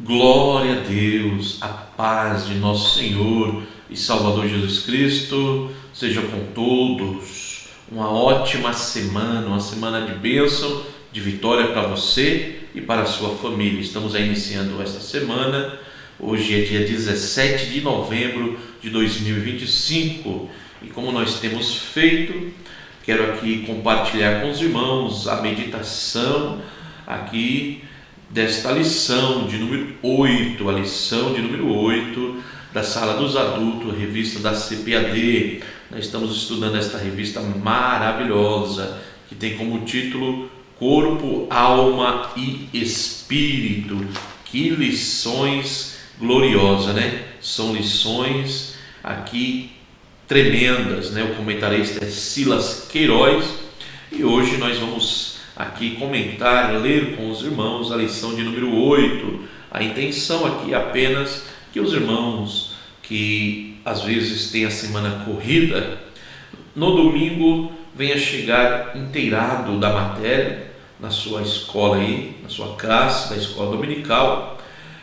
Glória a Deus, a paz de nosso Senhor e Salvador Jesus Cristo seja com todos. Uma ótima semana, uma semana de bênção, de vitória para você e para a sua família. Estamos aí iniciando esta semana. Hoje é dia 17 de novembro de 2025 e como nós temos feito, quero aqui compartilhar com os irmãos a meditação aqui desta lição de número 8, a lição de número 8 da Sala dos Adultos, revista da CPAD. Nós estamos estudando esta revista maravilhosa, que tem como título Corpo, Alma e Espírito. Que lições gloriosas, né? São lições aqui tremendas, né? O comentarista é Silas Queiroz e hoje nós vamos aqui comentar, ler com os irmãos a lição de número 8. A intenção aqui é apenas que os irmãos que às vezes têm a semana corrida, no domingo venha chegar inteirado da matéria na sua escola aí, na sua classe da escola dominical,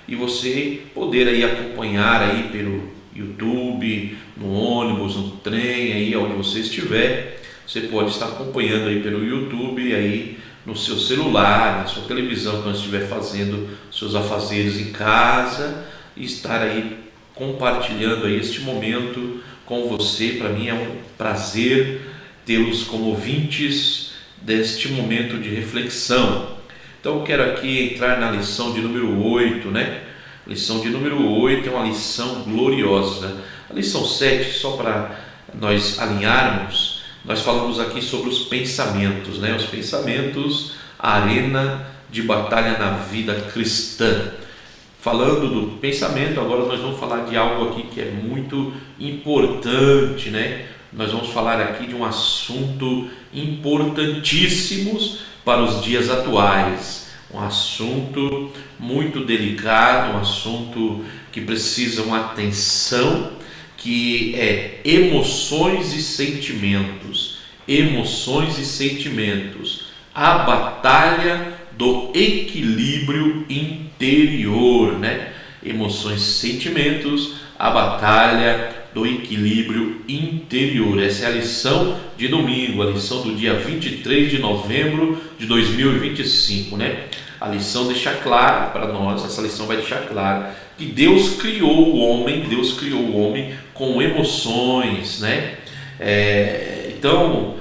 e você poder aí acompanhar aí pelo YouTube, no ônibus, no trem, aí onde você estiver. Você pode estar acompanhando aí pelo YouTube, aí no seu celular, na sua televisão, quando estiver fazendo seus afazeres em casa, e estar aí compartilhando aí este momento com você. Para mim é um prazer tê-los como ouvintes deste momento de reflexão. Então eu quero aqui entrar na lição de número 8, né? Lição de número 8 é uma lição gloriosa. A lição 7, só para nós alinharmos, nós falamos aqui sobre os pensamentos, né? Os pensamentos, a arena de batalha na vida cristã. Falando do pensamento, agora nós vamos falar de algo aqui que é muito importante, né? Nós vamos falar aqui de um assunto importantíssimo para os dias atuais. Um assunto muito delicado, um assunto que precisa uma atenção, que é emoções e sentimentos. Emoções e sentimentos. A batalha do equilíbrio interior, né? Emoções e sentimentos, a batalha do equilíbrio interior. Essa é a lição de domingo, a lição do dia 23 de novembro de 2025, né? A lição deixa claro para nós, essa lição vai deixar claro que Deus criou o homem com emoções, né? Então,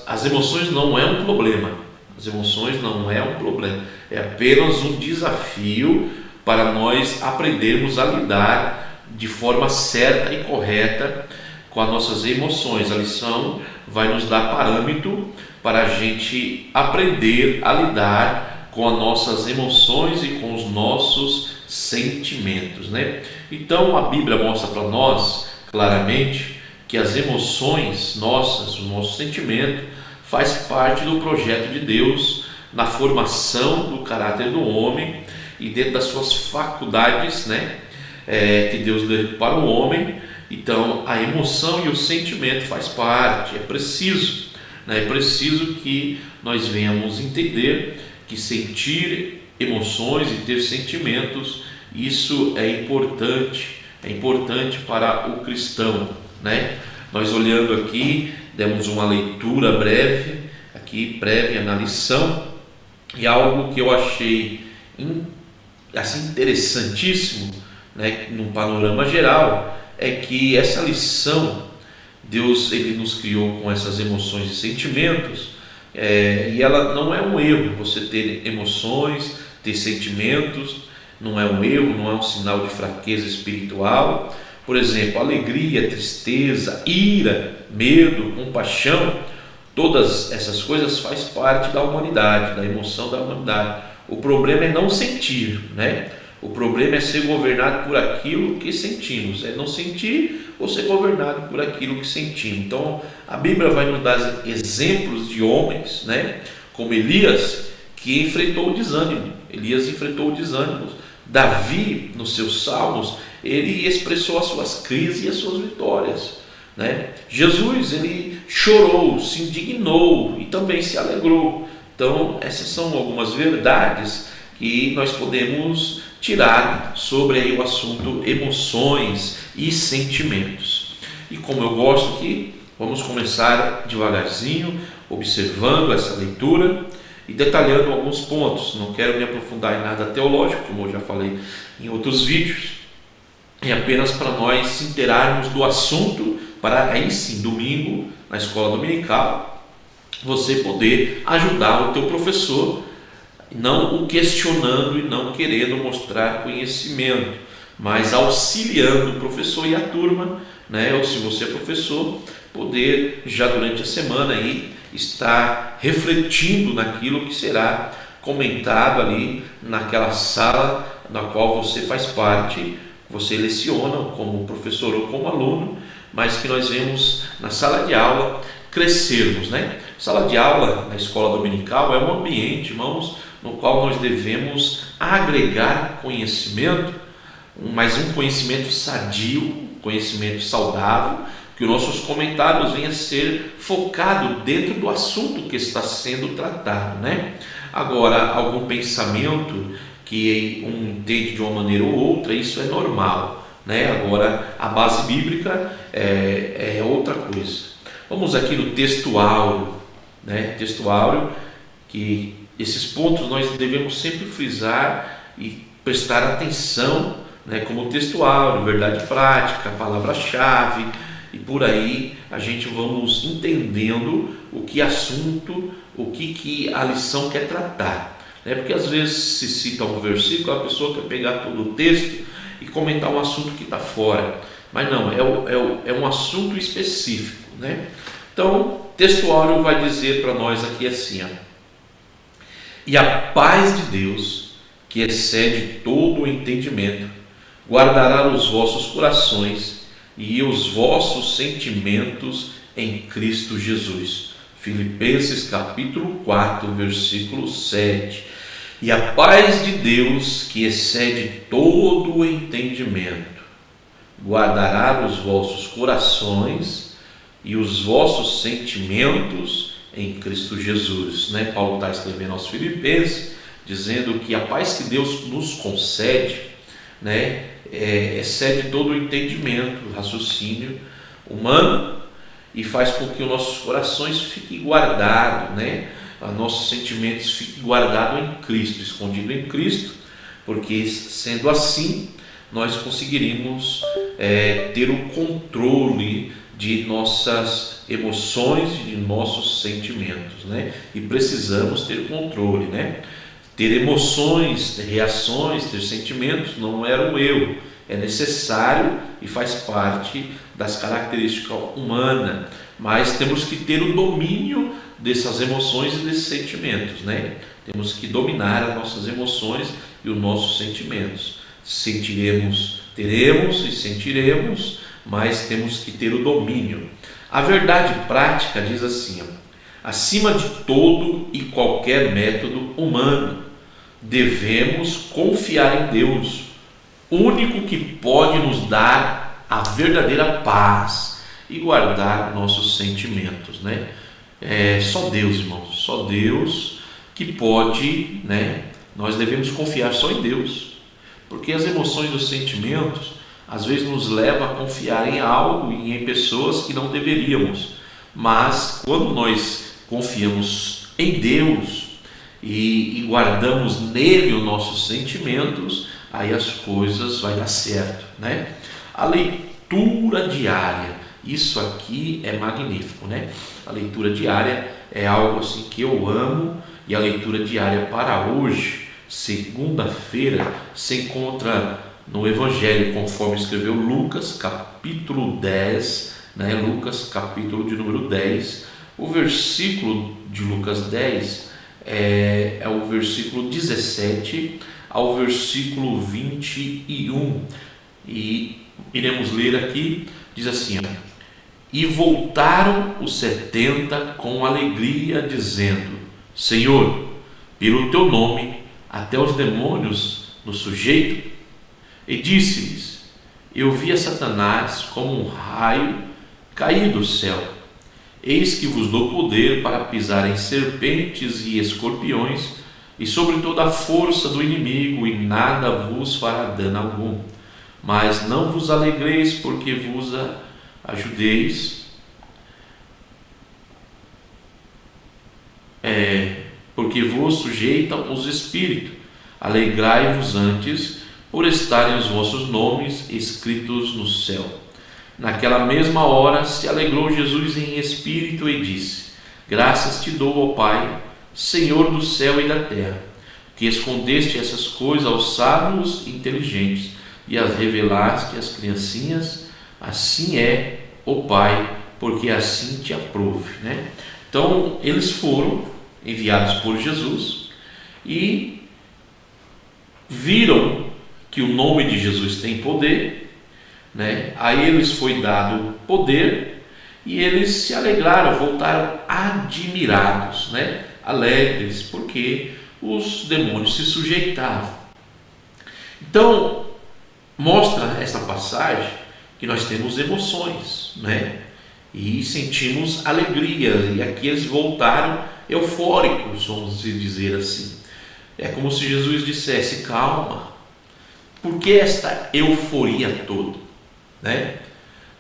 as emoções não é um problema, as emoções não é um problema, é apenas um desafio para nós aprendermos a lidar de forma certa e correta com as nossas emoções. A lição vai nos dar parâmetro para a gente aprender a lidar com as nossas emoções e com os nossos sentimentos, né? Então a Bíblia mostra para nós claramente que as emoções nossas, o nosso sentimento, faz parte do projeto de Deus na formação do caráter do homem e dentro das suas faculdades, né? Que Deus deu para o homem. Então a emoção e o sentimento faz parte, é preciso, né? É preciso que nós venhamos entender que sentir emoções e ter sentimentos, isso é importante para o cristão, né? Nós olhando aqui, demos uma leitura breve na lição, e algo que eu achei assim interessantíssimo, né, num panorama geral, é que essa lição, Deus ele nos criou com essas emoções e sentimentos, e ela não é um erro. Você ter emoções, ter sentimentos, não é um erro, não é um sinal de fraqueza espiritual. Por exemplo, alegria, tristeza, ira, medo, compaixão, todas essas coisas faz parte da humanidade, da emoção da humanidade. O problema é não sentir, né? O problema é ser governado por aquilo que sentimos, é não sentir ou ser governado por aquilo que sentimos. Então a Bíblia vai nos dar exemplos de homens, né? Como Elias, que enfrentou o desânimo. Davi, nos seus salmos, ele expressou as suas crises e as suas vitórias, né? Jesus, ele chorou, se indignou e também se alegrou. Então essas são algumas verdades que nós podemos tirada sobre aí o assunto emoções e sentimentos. E como eu gosto aqui, vamos começar devagarzinho, observando essa leitura e detalhando alguns pontos. Não quero me aprofundar em nada teológico, como eu já falei em outros vídeos. É apenas para nós se inteirarmos do assunto, para aí sim, domingo, na escola dominical, você poder ajudar o teu professor, não o questionando e não querendo mostrar conhecimento, mas auxiliando o professor e a turma, né? Ou se você é professor, poder já durante a semana aí estar refletindo naquilo que será comentado ali naquela sala na qual você faz parte, você leciona como professor ou como aluno, mas que nós vemos na sala de aula crescermos, né? Sala de aula na escola dominical é um ambiente, irmãos, no qual nós devemos agregar conhecimento, mas um conhecimento sadio, conhecimento saudável, que os nossos comentários venham a ser focados dentro do assunto que está sendo tratado, né? Agora, algum pensamento que um entende de uma maneira ou outra, isso é normal, né? Agora, a base bíblica é outra coisa. Vamos aqui no texto áureo, né? Texto áureo, que esses pontos nós devemos sempre frisar e prestar atenção, né? Como o texto áureo, verdade prática, palavra-chave, e por aí a gente vamos entendendo o que assunto, o que a lição quer tratar. Porque às vezes se cita um versículo, a pessoa quer pegar todo o texto e comentar um assunto que está fora, mas não, é um assunto específico, né? Então, texto áureo vai dizer para nós aqui assim, ó: e a paz de Deus, que excede todo o entendimento, guardará os vossos corações e os vossos sentimentos em Cristo Jesus. Filipenses capítulo 4, versículo 7. E a paz de Deus, que excede todo o entendimento, guardará os vossos corações e os vossos sentimentos em Cristo Jesus, né? Paulo está escrevendo aos Filipenses, dizendo que a paz que Deus nos concede, né, excede todo o entendimento, o raciocínio humano, e faz com que os nossos corações fiquem guardados, né? Os nossos sentimentos fiquem guardados em Cristo, escondidos em Cristo, porque sendo assim nós conseguiríamos ter o controle de nossas emoções e de nossos sentimentos, né? E precisamos ter controle, né? Ter emoções, ter reações, ter sentimentos não era o eu, é necessário e faz parte das características humanas, mas temos que ter o domínio dessas emoções e desses sentimentos, né? Temos que dominar as nossas emoções e os nossos sentimentos. Sentiremos, teremos e sentiremos, mas temos que ter o domínio. A verdade prática diz assim, ó: acima de todo e qualquer método humano, devemos confiar em Deus, único que pode nos dar a verdadeira paz e guardar nossos sentimentos, né? Só Deus, irmãos, só Deus que pode, né? Nós devemos confiar só em Deus, porque as emoções e os sentimentos às vezes nos levam a confiar em algo e em pessoas que não deveríamos, mas quando nós confiamos em Deus e guardamos nele os nossos sentimentos, aí as coisas vai dar certo, né? A leitura diária, isso aqui é magnífico, né? A leitura diária é algo assim que eu amo, e a leitura diária para hoje, segunda-feira, se encontra no Evangelho conforme escreveu Lucas capítulo 10, né? Lucas capítulo de número 10, o versículo de Lucas 10 é o versículo 17 ao versículo 21, e iremos ler aqui, diz assim, ó: e voltaram os 70 com alegria, dizendo: Senhor, pelo teu nome até os demônios nos sujeitam. E disse-lhes: eu vi a Satanás como um raio cair do céu. Eis que vos dou poder para pisar em serpentes e escorpiões, e sobre toda a força do inimigo, e nada vos fará dano algum. Mas não vos alegreis porque vos ajudeis, porque vos sujeitam os espíritos. Alegrai-vos antes por estarem os vossos nomes escritos no céu. Naquela mesma hora se alegrou Jesus em espírito e disse: Graças te dou, ó Pai, Senhor do céu e da terra, que escondeste essas coisas aos sábios e inteligentes e as revelaste às criancinhas. Assim é, ó Pai, porque assim te aprouve. Então, eles foram enviados por Jesus e viram que o nome de Jesus tem poder, a eles foi dado poder e eles se alegraram, voltaram admirados, alegres, porque os demônios se sujeitavam. Então, mostra essa passagem que nós temos emoções, e sentimos alegria, e aqui eles voltaram eufóricos, vamos dizer assim. É como se Jesus dissesse: calma, por que esta euforia toda?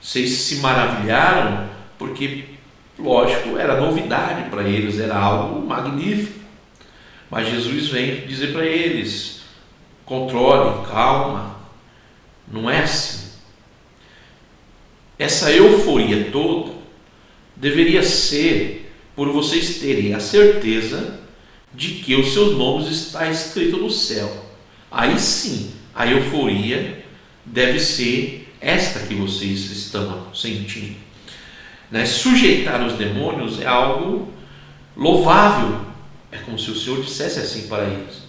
Vocês se maravilharam porque, lógico, era novidade para eles, era algo magnífico. Mas Jesus vem dizer para eles: controle, calma, não é assim. Essa euforia toda deveria ser por vocês terem a certeza de que os seus nomes estão escritos no céu. Aí sim, a euforia deve ser esta que vocês estão sentindo. Sujeitar os demônios é algo louvável. É como se o Senhor dissesse assim para eles.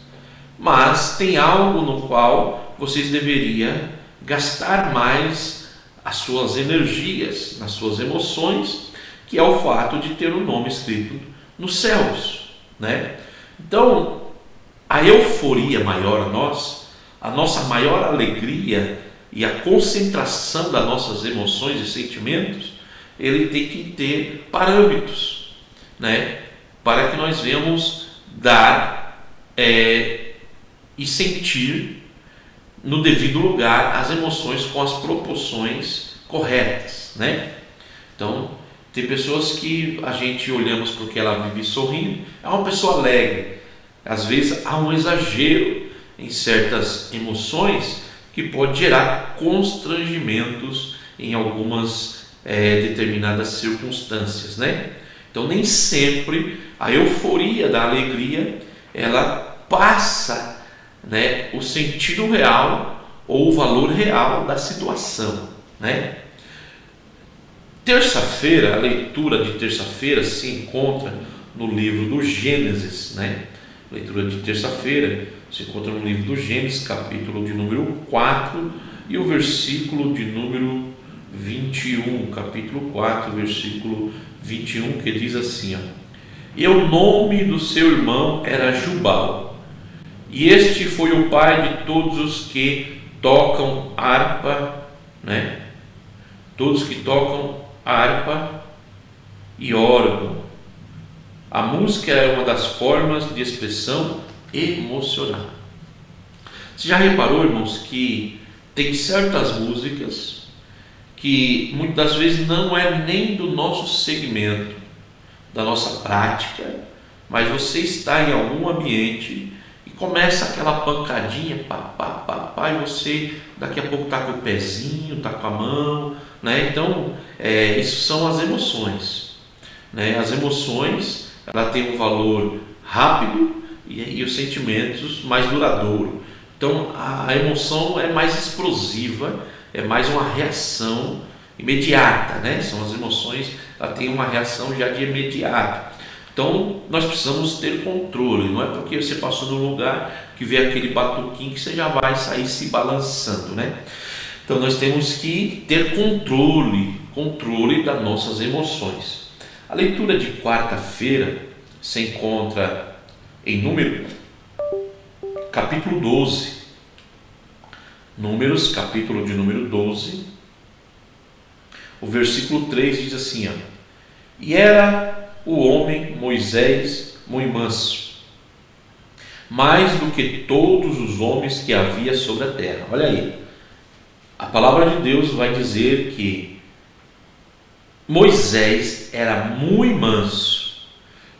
Mas tem algo no qual vocês deveriam gastar mais as suas energias, nas suas emoções, que é o fato de ter o nome escrito nos céus. Então, a euforia maior a nossa maior alegria e a concentração das nossas emoções e sentimentos, ele tem que ter parâmetros, para que nós venhamos dar e sentir no devido lugar as emoções com as proporções corretas. Então, tem pessoas que a gente olhamos porque ela vive sorrindo, é uma pessoa alegre. Às vezes há um exagero em certas emoções que pode gerar constrangimentos em algumas determinadas circunstâncias. Então, nem sempre a euforia da alegria ela passa o sentido real ou o valor real da situação. Terça-feira, a leitura de terça-feira se encontra no livro do Gênesis. A leitura de terça-feira se encontra no livro do Gênesis, capítulo de número 4 e o versículo de número 21, capítulo 4, versículo 21, que diz assim: E o nome do seu irmão era Jubal, e este foi o pai de todos os que tocam harpa, todos que tocam harpa e órgão. A música é uma das formas de expressão emocional. Você já reparou, irmãos, que tem certas músicas que muitas vezes não é nem do nosso segmento, da nossa prática, mas você está em algum ambiente e começa aquela pancadinha, pá, e você daqui a pouco está com o pezinho, está com a mão, Então, isso são as emoções. As emoções, ela tem um valor rápido e os sentimentos mais duradouro. Então, a emoção é mais explosiva, é mais uma reação imediata, São as emoções, ela tem uma reação já de imediato. Então, nós precisamos ter controle. Não é porque você passou num lugar que vê aquele batuquinho que você já vai sair se balançando, Então, nós temos que ter controle das nossas emoções. A leitura de quarta-feira se encontra em Números, capítulo 12. Números, capítulo de número 12. O versículo 3 diz assim: E era o homem Moisés muito manso, mais do que todos os homens que havia sobre a terra. Olha aí, a palavra de Deus vai dizer que Moisés era muito manso,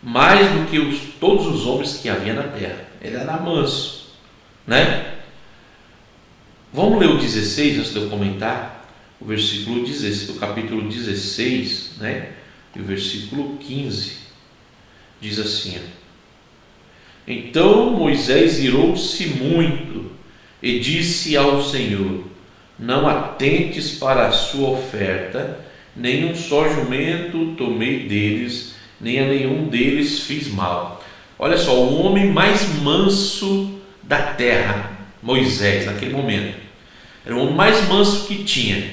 mais do que todos os homens que havia na terra. Ele era manso, né? Vamos ler o 16 antes de eu comentar, o versículo 16, o capítulo 16, né? E o versículo 15 diz assim: Então Moisés irou-se muito e disse ao Senhor: Não atentes para a sua oferta, nem um só jumento tomei deles, nem a nenhum deles fiz mal. Olha só, o homem mais manso da terra, Moisés, naquele momento, era o homem mais manso que tinha,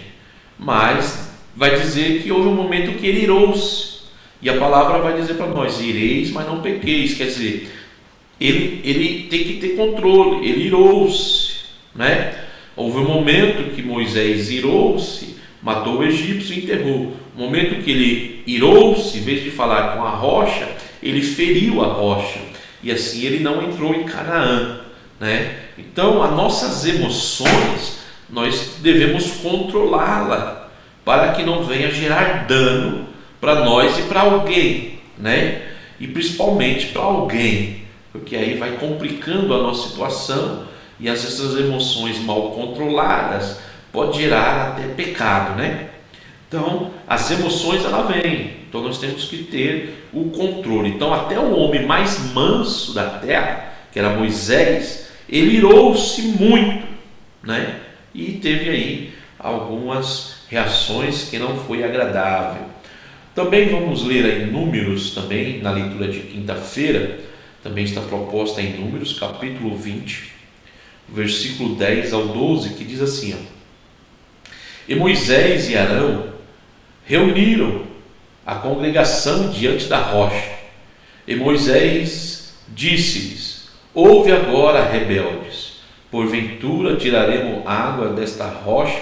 mas vai dizer que houve um momento que ele irou-se, e a palavra vai dizer para nós: ireis, mas não pequeis. Quer dizer, ele tem que ter controle, ele irou-se, né? Houve um momento que Moisés irou-se, matou o egípcio e enterrou. No momento que ele irou-se, em vez de falar com a rocha, ele feriu a rocha, e assim ele não entrou em Canaã, né? Então, as nossas emoções, nós devemos controlá-la, para que não venha gerar dano para nós e para alguém, né? E principalmente para alguém, porque aí vai complicando a nossa situação, e essas emoções mal controladas pode gerar até pecado, né? Então, as emoções ela vêm, então nós temos que ter o controle. Então, até o homem mais manso da terra, que era Moisés, ele irou-se muito, né? E teve aí algumas reações que não foi agradável. Também vamos ler aí Números, também na leitura de quinta-feira, também está proposta em Números, capítulo 20, versículo 10 ao 12, que diz assim: E Moisés e Arão reuniram a congregação diante da rocha, e Moisés disse-lhes: Ouve agora, rebeldes, porventura tiraremos água desta rocha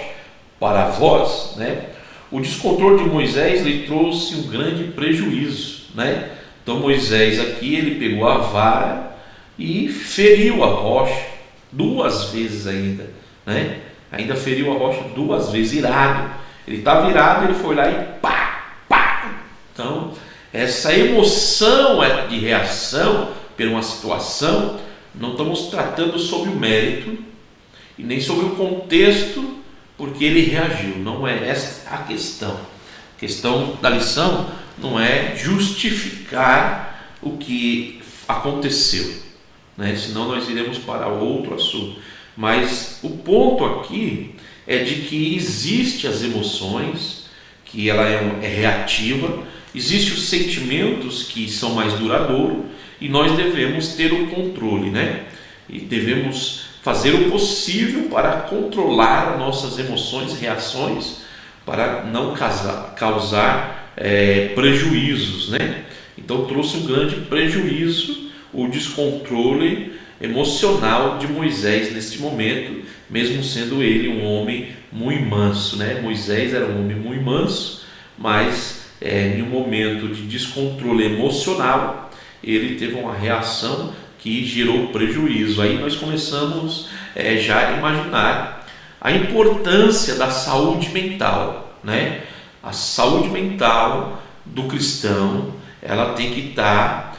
para vós, né? O descontrole de Moisés lhe trouxe um grande prejuízo, né? Então Moisés aqui, ele pegou a vara e feriu a rocha 2 vezes ainda, né? Ainda feriu a rocha 2 vezes, irado. Ele estava irado, ele foi lá e pá, pá. Então, essa emoção de reação por uma situação, não estamos tratando sobre o mérito e nem sobre o contexto porque ele reagiu. Não é essa a questão. A questão da lição não é justificar o que aconteceu, né? Senão nós iremos para outro assunto. Mas o ponto aqui é de que existe as emoções, que ela é reativa, existem os sentimentos que são mais duradouros, e nós devemos ter o controle, né? E devemos fazer o possível para controlar nossas emoções, reações, para não causar prejuízos, né? Então trouxe um grande prejuízo o descontrole emocional de Moisés neste momento, mesmo sendo ele um homem muito manso, né? Moisés era um homem muito manso, mas em um momento de descontrole emocional, ele teve uma reação que gerou prejuízo. Aí nós começamos já a imaginar a importância da saúde mental, né? A saúde mental do cristão, ela tem que estar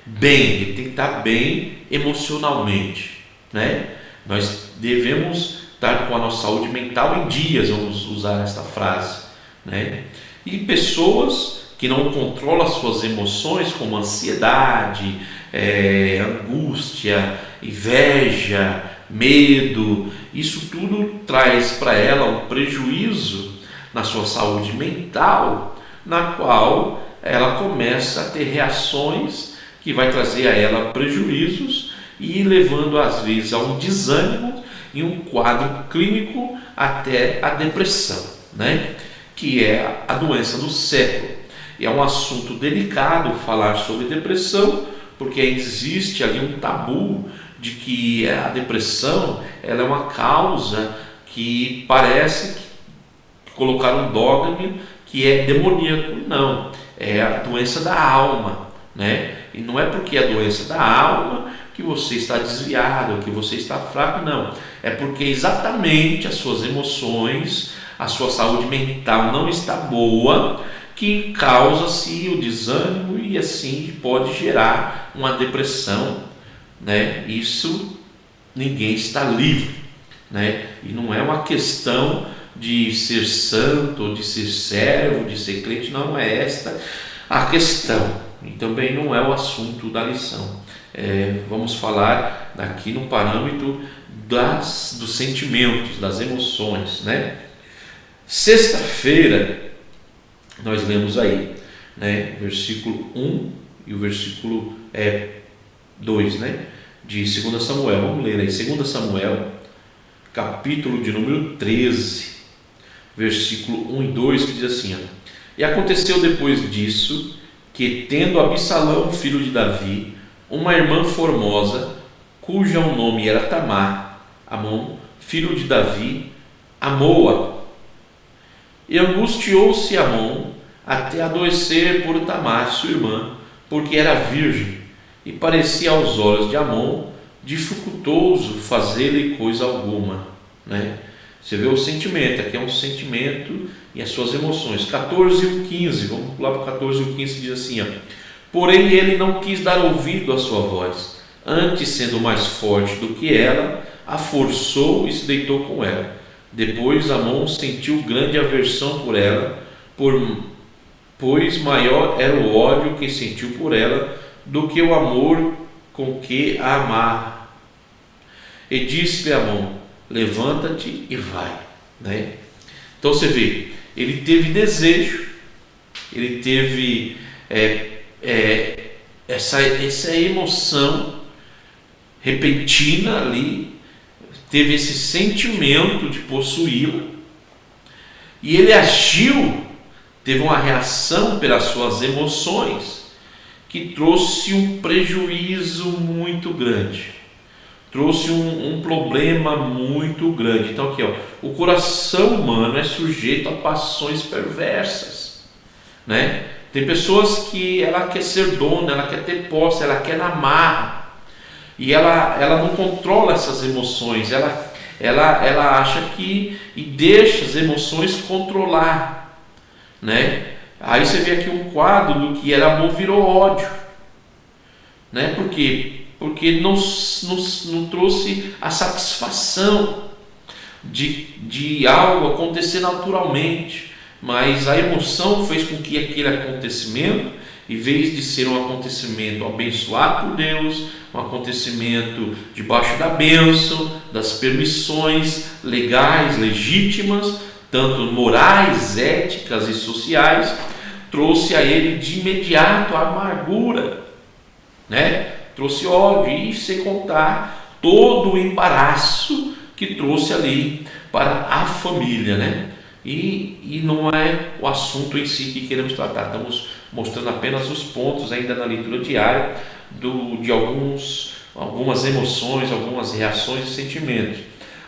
bem, ele tem que estar bem emocionalmente, né? Nós devemos estar com a nossa saúde mental em dias, vamos usar esta frase, né? E pessoas que não controlam as suas emoções, como ansiedade, angústia, inveja, medo, isso tudo traz para ela um prejuízo na sua saúde mental, na qual ela começa a ter reações que vai trazer a ela prejuízos e levando às vezes a um desânimo e um quadro clínico até a depressão, né? Que é a doença do século. E é um assunto delicado falar sobre depressão, porque existe ali um tabu de que a depressão ela é uma causa que parece que colocaram um dogma que é demoníaco. Não, é a doença da alma, né? E não é porque é a doença da alma que você está desviado, que você está fraco, não. É porque exatamente as suas emoções, a sua saúde mental não está boa, que causa-se o desânimo e assim pode gerar uma depressão, né? Isso ninguém está livre, né? E não é uma questão de ser santo, de ser servo, de ser crente, não é esta a questão. E também não é o assunto da lição. Vamos falar aqui no parâmetro dos sentimentos, das emoções, né? Sexta-feira nós lemos aí, né, versículo 1 e o versículo 2, né, de 2 Samuel. Vamos ler aí, 2 Samuel, capítulo de número 13, versículo 1 e 2, que diz assim: E aconteceu depois disso, que tendo Absalão, filho de Davi, uma irmã formosa, cujo nome era Tamar, Amon, filho de Davi, amou-a. E angustiou-se Amon até adoecer por Tamar, sua irmã, porque era virgem, e parecia aos olhos de Amon dificultoso fazer-lhe coisa alguma, né? Você vê o sentimento, aqui é um sentimento e as suas emoções. 14 e 15, vamos pular para o 14 e 15, diz assim: Porém ele não quis dar ouvido à sua voz, antes sendo mais forte do que ela, a forçou e se deitou com ela. Depois Amon sentiu grande aversão por ela, pois maior era o ódio que sentiu por ela do que o amor com que a amava. E disse-lhe Amon: Levanta-te e vai, né? Então você vê, ele teve desejo, ele teve essa emoção repentina ali, teve esse sentimento de possuí-la, e ele agiu, teve uma reação pelas suas emoções que trouxe um prejuízo muito grande, trouxe um problema muito grande. Então aqui, o coração humano é sujeito a paixões perversas, né? Tem pessoas que ela quer ser dona, ela quer ter posse, ela quer amar, e ela não controla essas emoções, ela acha que, e deixa as emoções controlar, né? Aí você vê aqui um quadro do que era amor virou ódio, né? Por quê? Porque não trouxe a satisfação de algo acontecer naturalmente, mas a emoção fez com que aquele acontecimento, em vez de ser um acontecimento abençoado por Deus, um acontecimento debaixo da bênção, das permissões legais, legítimas, tanto morais, éticas e sociais, trouxe a ele de imediato a amargura, né? Trouxe ódio, e sem contar todo o embaraço que trouxe ali para a família, né? E não é o assunto em si que queremos tratar, estamos mostrando apenas os pontos ainda na leitura diária de algumas emoções, algumas reações e sentimentos.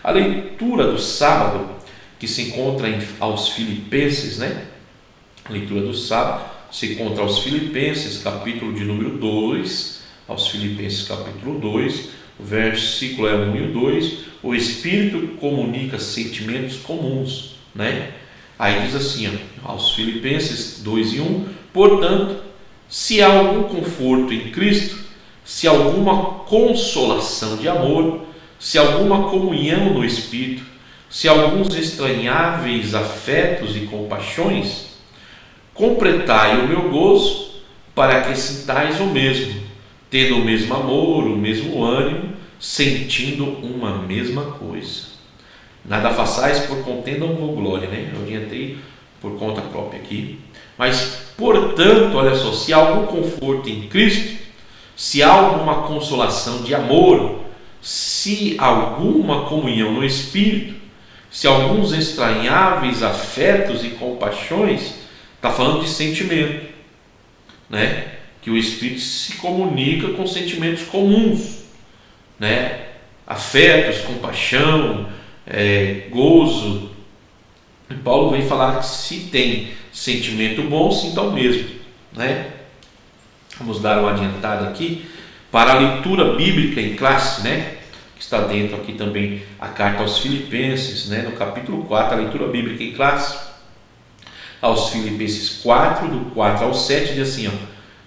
A leitura do sábado, que se encontra aos Filipenses, né? A leitura do sábado se encontra aos Filipenses, capítulo de número 2, aos Filipenses capítulo 2, versículo 1 e 2, o Espírito comunica sentimentos comuns, né? Aí diz assim, aos Filipenses 2 e 1, portanto, se há algum conforto em Cristo, se há alguma consolação de amor, se há alguma comunhão no Espírito, se há alguns estranháveis afetos e compaixões, completai o meu gozo, para que sintais o mesmo, tendo o mesmo amor, o mesmo ânimo, sentindo uma mesma coisa. Nada façais por contenda ou por glória, né? Eu adiantei por conta própria aqui. Mas, portanto, olha só, se há algum conforto em Cristo, se há alguma consolação de amor, se há alguma comunhão no Espírito, se há alguns estranháveis afetos e compaixões, está falando de sentimento, né? Que o Espírito se comunica com sentimentos comuns, né? Afetos, compaixão, gozo. E Paulo vem falar que se tem sentimento bom, sinta o mesmo, né? Vamos dar uma adiantada aqui. para a leitura bíblica em classe, né? Que está dentro aqui também a carta aos Filipenses, né? No capítulo 4, a leitura bíblica em classe, aos Filipenses 4, do 4 ao 7, diz assim, ó: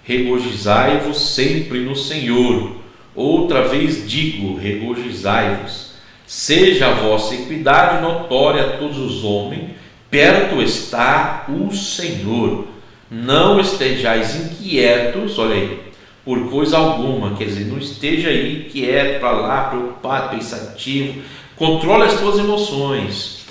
regozijai-vos sempre no Senhor. Outra vez digo, regozijai-vos. Seja a vossa equidade notória a todos os homens, perto está o Senhor. Não estejais inquietos, olha aí, por coisa alguma, quer dizer, não esteja aí quieto, para lá, preocupado, pensativo. Controle as tuas emoções.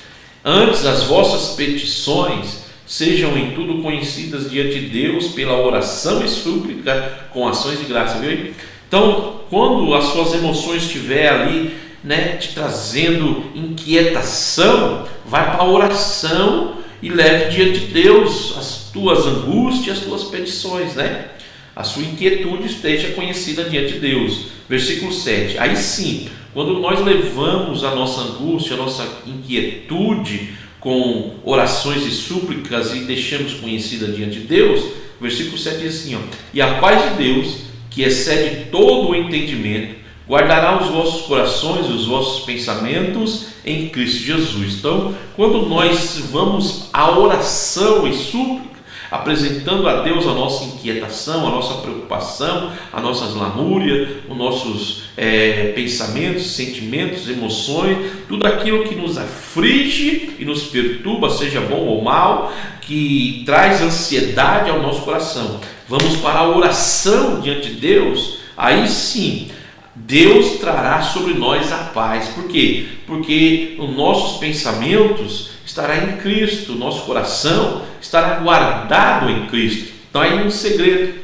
Antes, as vossas petições sejam em tudo conhecidas diante de Deus pela oração e súplica com ações de graça, viu aí? Então, quando as suas emoções estiver ali, né, te trazendo inquietação, vai para a oração e leve diante de Deus as tuas angústias, as tuas petições, né? A sua inquietude esteja conhecida diante de Deus. Versículo 7. Aí sim, quando nós levamos a nossa angústia, a nossa inquietude com orações e súplicas e deixamos conhecida diante de Deus, versículo 7 diz assim, ó: e a paz de Deus, que excede todo o entendimento, guardará os vossos corações e os vossos pensamentos em Cristo Jesus. Então, quando nós vamos à oração e súplica, apresentando a Deus a nossa inquietação, a nossa preocupação, as nossas lamúrias, os nossos pensamentos, sentimentos, emoções, tudo aquilo que nos aflige e nos perturba, seja bom ou mal, que traz ansiedade ao nosso coração, vamos para a oração diante de Deus, aí sim Deus trará sobre nós a paz. Por quê? Porque os nossos pensamentos estará em Cristo, nosso coração estará guardado em Cristo. Então aí um segredo,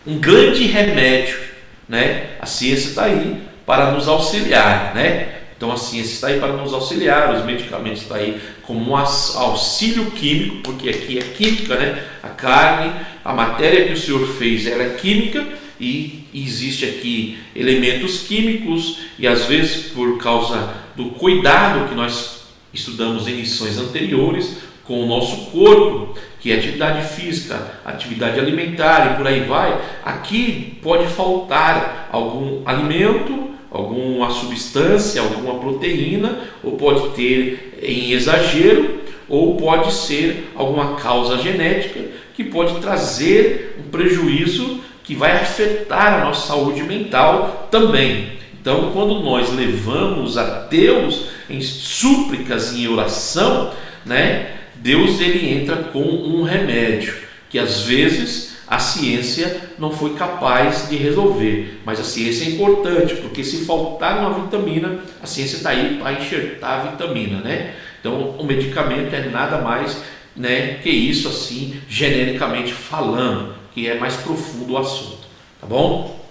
um grande remédio, né? A ciência está aí para nos auxiliar, né? Então a ciência está aí para nos auxiliar, os medicamentos estão aí como um auxílio químico, porque aqui é química, né? A carne, a matéria que o Senhor fez, ela é química, e existe aqui elementos químicos, e às vezes por causa do cuidado que nós estudamos em lições anteriores com o nosso corpo, que é atividade física, atividade alimentar e por aí vai, aqui pode faltar algum alimento, alguma substância, alguma proteína, ou pode ter em exagero, ou pode ser alguma causa genética que pode trazer um prejuízo que vai afetar a nossa saúde mental também. Então, quando nós levamos a Deus em súplicas, em oração, né, Deus ele entra com um remédio que às vezes a ciência não foi capaz de resolver, mas a ciência é importante, porque se faltar uma vitamina, a ciência está aí para enxertar a vitamina, né? Então, o medicamento é nada mais, né, que isso, assim, genericamente falando, que é mais profundo o assunto, tá bom?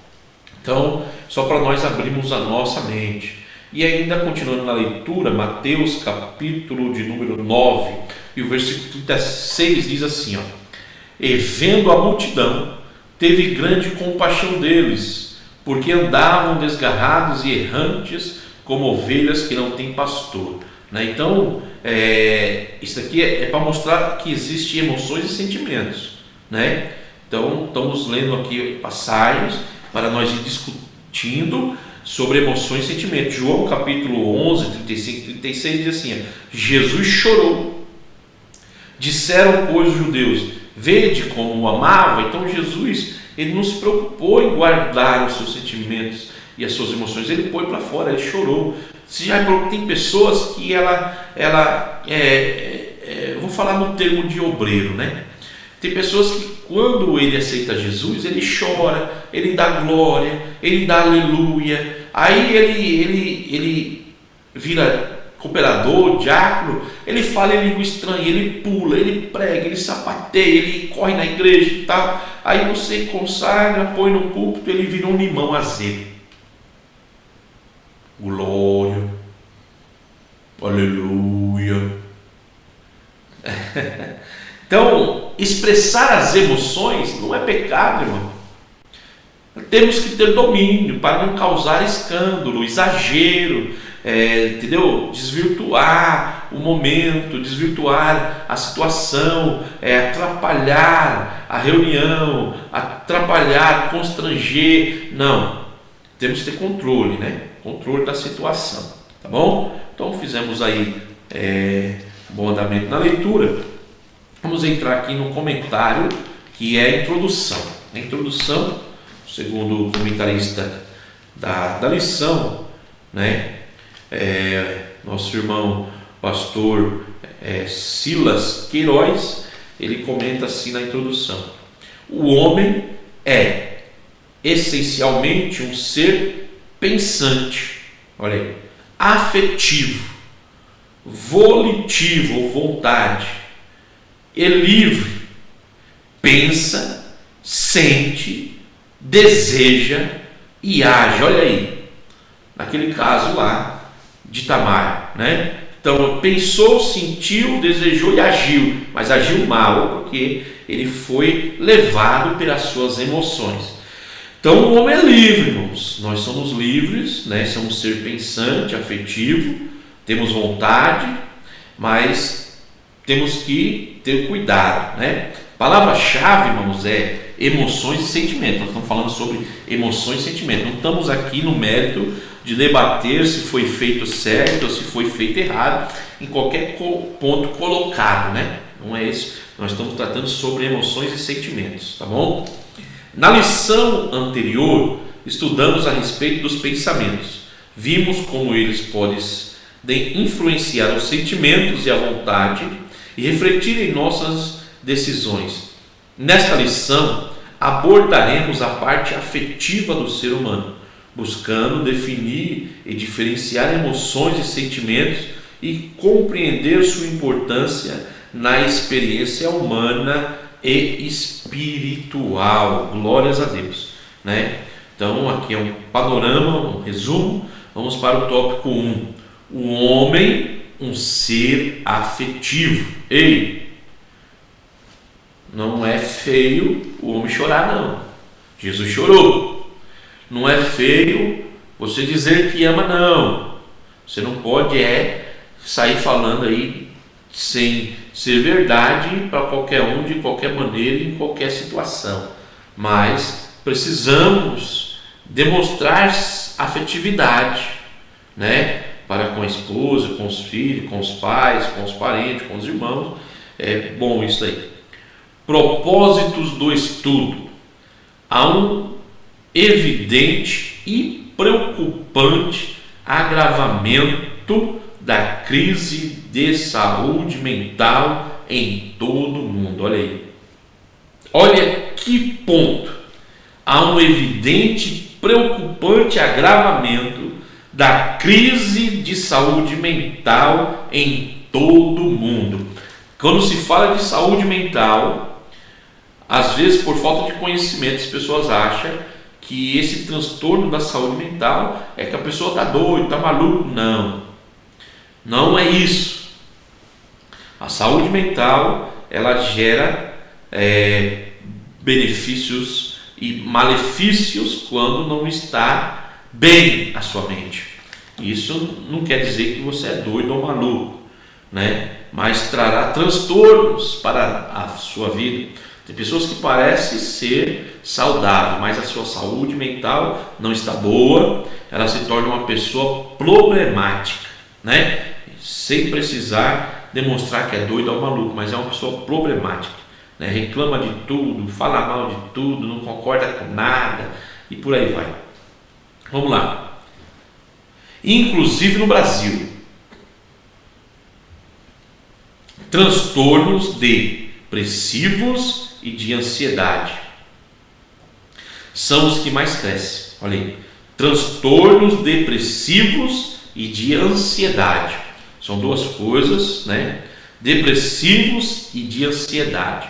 Então, só para nós abrirmos a nossa mente. E ainda continuando na leitura, Mateus capítulo de número 9, e o versículo 36 diz assim, ó: e vendo a multidão, teve grande compaixão deles, porque andavam desgarrados e errantes, como ovelhas que não têm pastor. Né? Então, isso aqui é para mostrar que existem emoções e sentimentos, né? Então, estamos lendo aqui passagens para nós ir discutindo sobre emoções e sentimentos. João capítulo 11, 35 e 36 diz assim, ó: Jesus chorou. Disseram, pois, os judeus: vede como o amava. Então Jesus, ele não se preocupou em guardar os seus sentimentos e as suas emoções, ele pôs para fora, ele chorou. Você já viu que tem pessoas que vou falar no termo de obreiro, né? Tem pessoas que quando ele aceita Jesus, ele chora, ele dá glória, ele dá aleluia, aí ele vira cooperador, diácono, ele fala em língua estranha, ele pula, ele prega, ele sapateia, ele corre na igreja e tal, aí você consagra, põe no púlpito, ele vira um limão azedo. Glória, aleluia. Então, expressar as emoções não é pecado, irmão. Temos que ter domínio para não causar escândalo, exagero, entendeu? Desvirtuar o momento, desvirtuar a situação, atrapalhar a reunião, atrapalhar, constranger. Não. temos que ter controle, né? Controle da situação, tá bom? Então fizemos aí bom andamento na leitura. Vamos entrar aqui no comentário, que é a introdução. A introdução, segundo o comentarista da lição, né? Nosso irmão pastor Silas Queiroz, ele comenta assim na introdução: o homem é essencialmente um ser pensante, olha aí, afetivo, volitivo ou vontade, e livre, pensa, sente, deseja e age. Olha aí, naquele caso lá de Tamar, né? Então pensou, sentiu, desejou e agiu, mas agiu mal porque ele foi levado pelas suas emoções. Então o homem é livre, irmãos. Nós somos livres, né? Somos ser pensante, afetivo, temos vontade, mas temos que ter cuidado, né? A palavra-chave, irmãos, é emoções e sentimentos. Nós estamos falando sobre emoções e sentimentos. Não estamos aqui no mérito de debater se foi feito certo ou se foi feito errado em qualquer ponto colocado, né? Não é isso. Nós estamos tratando sobre emoções e sentimentos, tá bom? Na lição anterior, estudamos a respeito dos pensamentos. Vimos como eles podem influenciar os sentimentos e a vontade e refletir em nossas decisões. Nesta lição, abordaremos a parte afetiva do ser humano, buscando definir e diferenciar emoções e sentimentos e compreender sua importância na experiência humana e espiritual. Glórias a Deus, né? Então aqui é um panorama, um resumo. Vamos para o tópico 1. O homem, um ser afetivo. Ei, não é feio o homem chorar, não. Jesus chorou. Não é feio você dizer que ama, não. Você não pode sair falando aí sem ser verdade para qualquer um, de qualquer maneira, em qualquer situação. Mas precisamos demonstrar afetividade, né? Para com a esposa, com os filhos, com os pais, com os parentes, com os irmãos. É bom isso aí. Propósitos do estudo. Há um evidente e preocupante agravamento da crise de saúde mental em todo o mundo. Olha aí. Olha que ponto. Há um evidente e preocupante agravamento da crise de saúde mental em todo o mundo. Quando se fala de saúde mental, às vezes por falta de conhecimento as pessoas acham que esse transtorno da saúde mental é que a pessoa está doida, está maluca. Não é isso. A saúde mental, ela gera benefícios e malefícios quando não está bem a sua mente. Isso não quer dizer que você é doido ou maluco, né? Mas trará transtornos para a sua vida. Tem pessoas que parecem ser saudáveis, mas a sua saúde mental não está boa, ela se torna uma pessoa problemática, né? Sem precisar demonstrar que é doido ou maluco, mas é uma pessoa problemática, né? Reclama de tudo, fala mal de tudo, não concorda com nada e por aí vai. Vamos lá. Inclusive no Brasil, transtornos depressivos e de ansiedade são os que mais crescem. Olha aí, transtornos depressivos e de ansiedade são duas coisas, né? Depressivos e de ansiedade,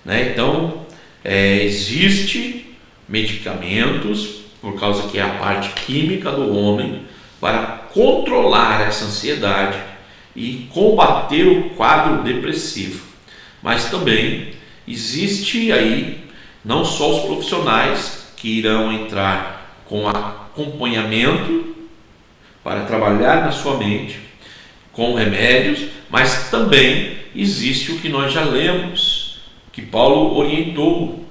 né? Então existe medicamentos, por causa que é a parte química do homem, para controlar essa ansiedade e combater o quadro depressivo. Mas também existe aí não só os profissionais que irão entrar com acompanhamento para trabalhar na sua mente com remédios, mas também existe o que nós já lemos, que Paulo orientou,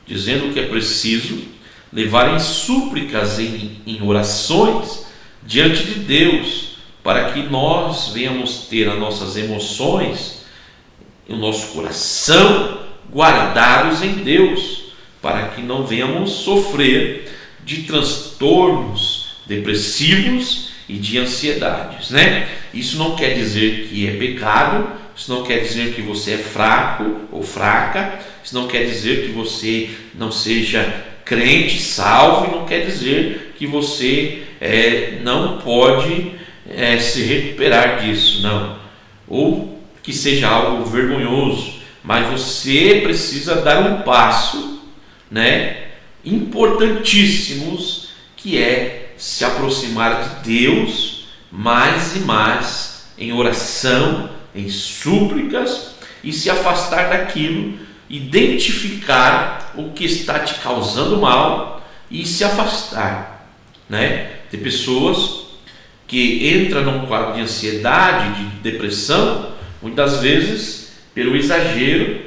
dizendo que é preciso levarem súplicas em orações diante de Deus, para que nós venhamos ter as nossas emoções, o nosso coração guardados em Deus, para que não venhamos sofrer de transtornos depressivos e de ansiedades, né? Isso não quer dizer que é pecado, isso não quer dizer que você é fraco ou fraca, isso não quer dizer que você não seja crente, salvo, e não quer dizer que você não pode se recuperar disso, não, ou que seja algo vergonhoso, mas você precisa dar um passo, né, importantíssimos, que é se aproximar de Deus mais e mais em oração, em súplicas, e se afastar daquilo, identificar o que está te causando mal e se afastar, né? Tem pessoas que entram num quadro de ansiedade, de depressão, muitas vezes pelo exagero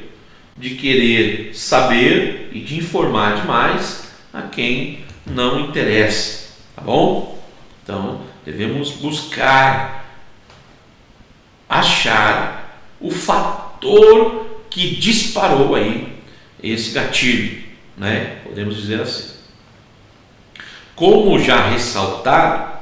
de querer saber e de informar demais a quem não interessa, tá bom? Então devemos buscar achar o fator que disparou aí esse gatilho, né? Podemos dizer assim. Como já ressaltado,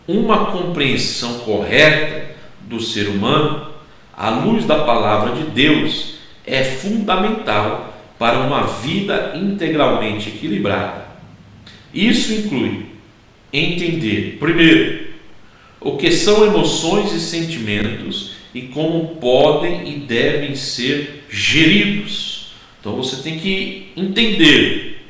uma compreensão correta do ser humano, à luz da palavra de Deus, é fundamental para uma vida integralmente equilibrada. Isso inclui entender, primeiro, o que são emoções e sentimentos e como podem e devem ser geridos. Então você tem que entender,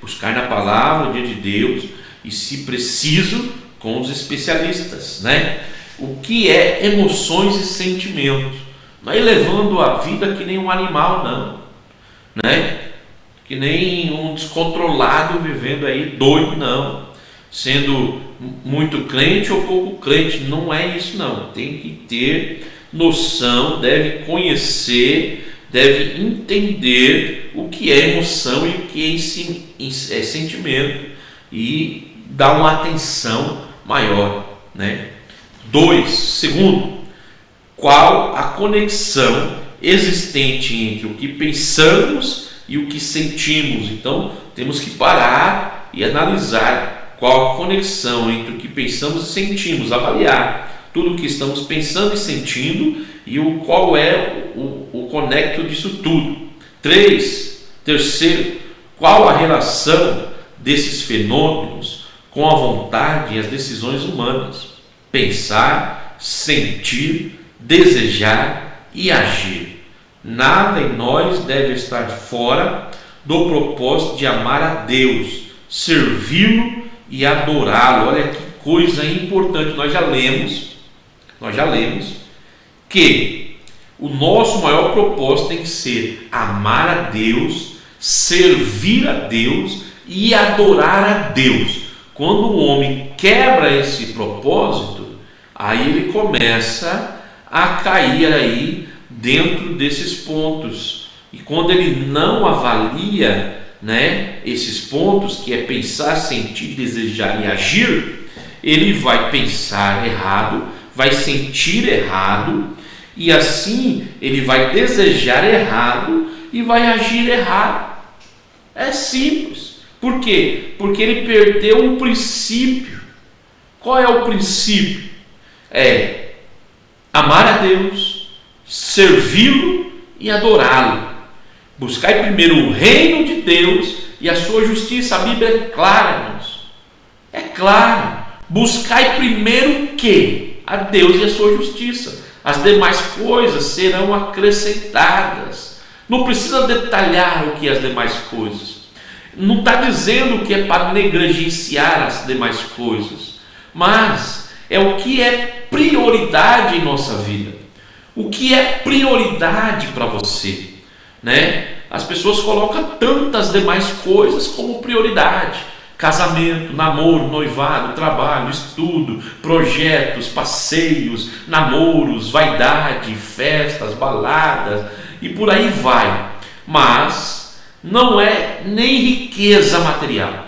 buscar na palavra, diante de Deus, e se preciso, com os especialistas, né? O que é emoções e sentimentos? Não é levando a vida que nem um animal, não, né? Que nem um descontrolado vivendo aí doido, não, sendo muito crente ou pouco crente. Não é isso, não. Tem que ter noção, deve conhecer, deve entender o que é emoção e o que é sentimento, e dar uma atenção maior, né? Segundo, qual a conexão existente entre o que pensamos e o que sentimos? Então temos que parar e analisar qual a conexão entre o que pensamos e sentimos, avaliar tudo o que estamos pensando e sentindo e qual é o conecto disso tudo. Terceiro, qual a relação desses fenômenos com a vontade e as decisões humanas? Pensar, sentir, desejar e agir. Nada em nós deve estar fora do propósito de amar a Deus, servi-lo e adorá-lo. Olha que coisa importante. Nós já lemos que o nosso maior propósito tem que ser amar a Deus, servir a Deus e adorar a Deus. Quando o homem quebra esse propósito, aí ele começa a cair aí dentro desses pontos. E quando ele não avalia, né, esses pontos, que é pensar, sentir, desejar e agir, ele vai pensar errado, vai sentir errado, e assim ele vai desejar errado e vai agir errado. É simples. Por quê? Porque ele perdeu um princípio. Qual é o princípio? É amar a Deus, servi-lo e adorá-lo. Buscai primeiro o reino de Deus e a sua justiça. A Bíblia é clara, irmãos. É claro. Buscai primeiro o quê? A Deus e a sua justiça. As demais coisas serão acrescentadas. Não precisa detalhar o que é as demais coisas. Não está dizendo que é para negligenciar as demais coisas, mas é o que é prioridade em nossa vida. O que é prioridade para você, né? As pessoas colocam tantas demais coisas como prioridade: casamento, namoro, noivado, trabalho, estudo, projetos, passeios, namoros, vaidade, festas, baladas e por aí vai. Mas não é nem riqueza material.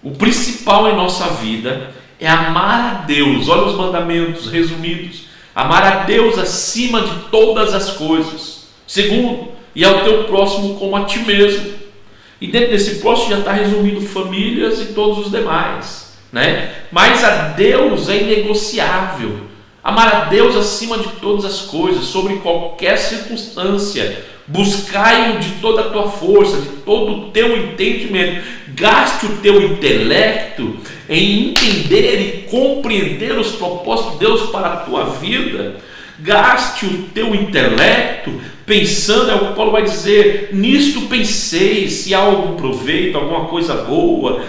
O principal em nossa vida é amar a Deus. Olha os mandamentos resumidos: amar a Deus acima de todas as coisas. Segundo, e ao teu próximo como a ti mesmo. E dentro desse próximo já está resumido famílias e todos os demais, né? Mas a Deus é inegociável. Amar a Deus acima de todas as coisas, sobre qualquer circunstância. Buscai-o de toda a tua força, de todo o teu entendimento. Gaste o teu intelecto em entender e compreender os propósitos de Deus para a tua vida. Gaste o teu intelecto pensando, é o que Paulo vai dizer: nisto pensei, se há algum proveito, alguma coisa boa,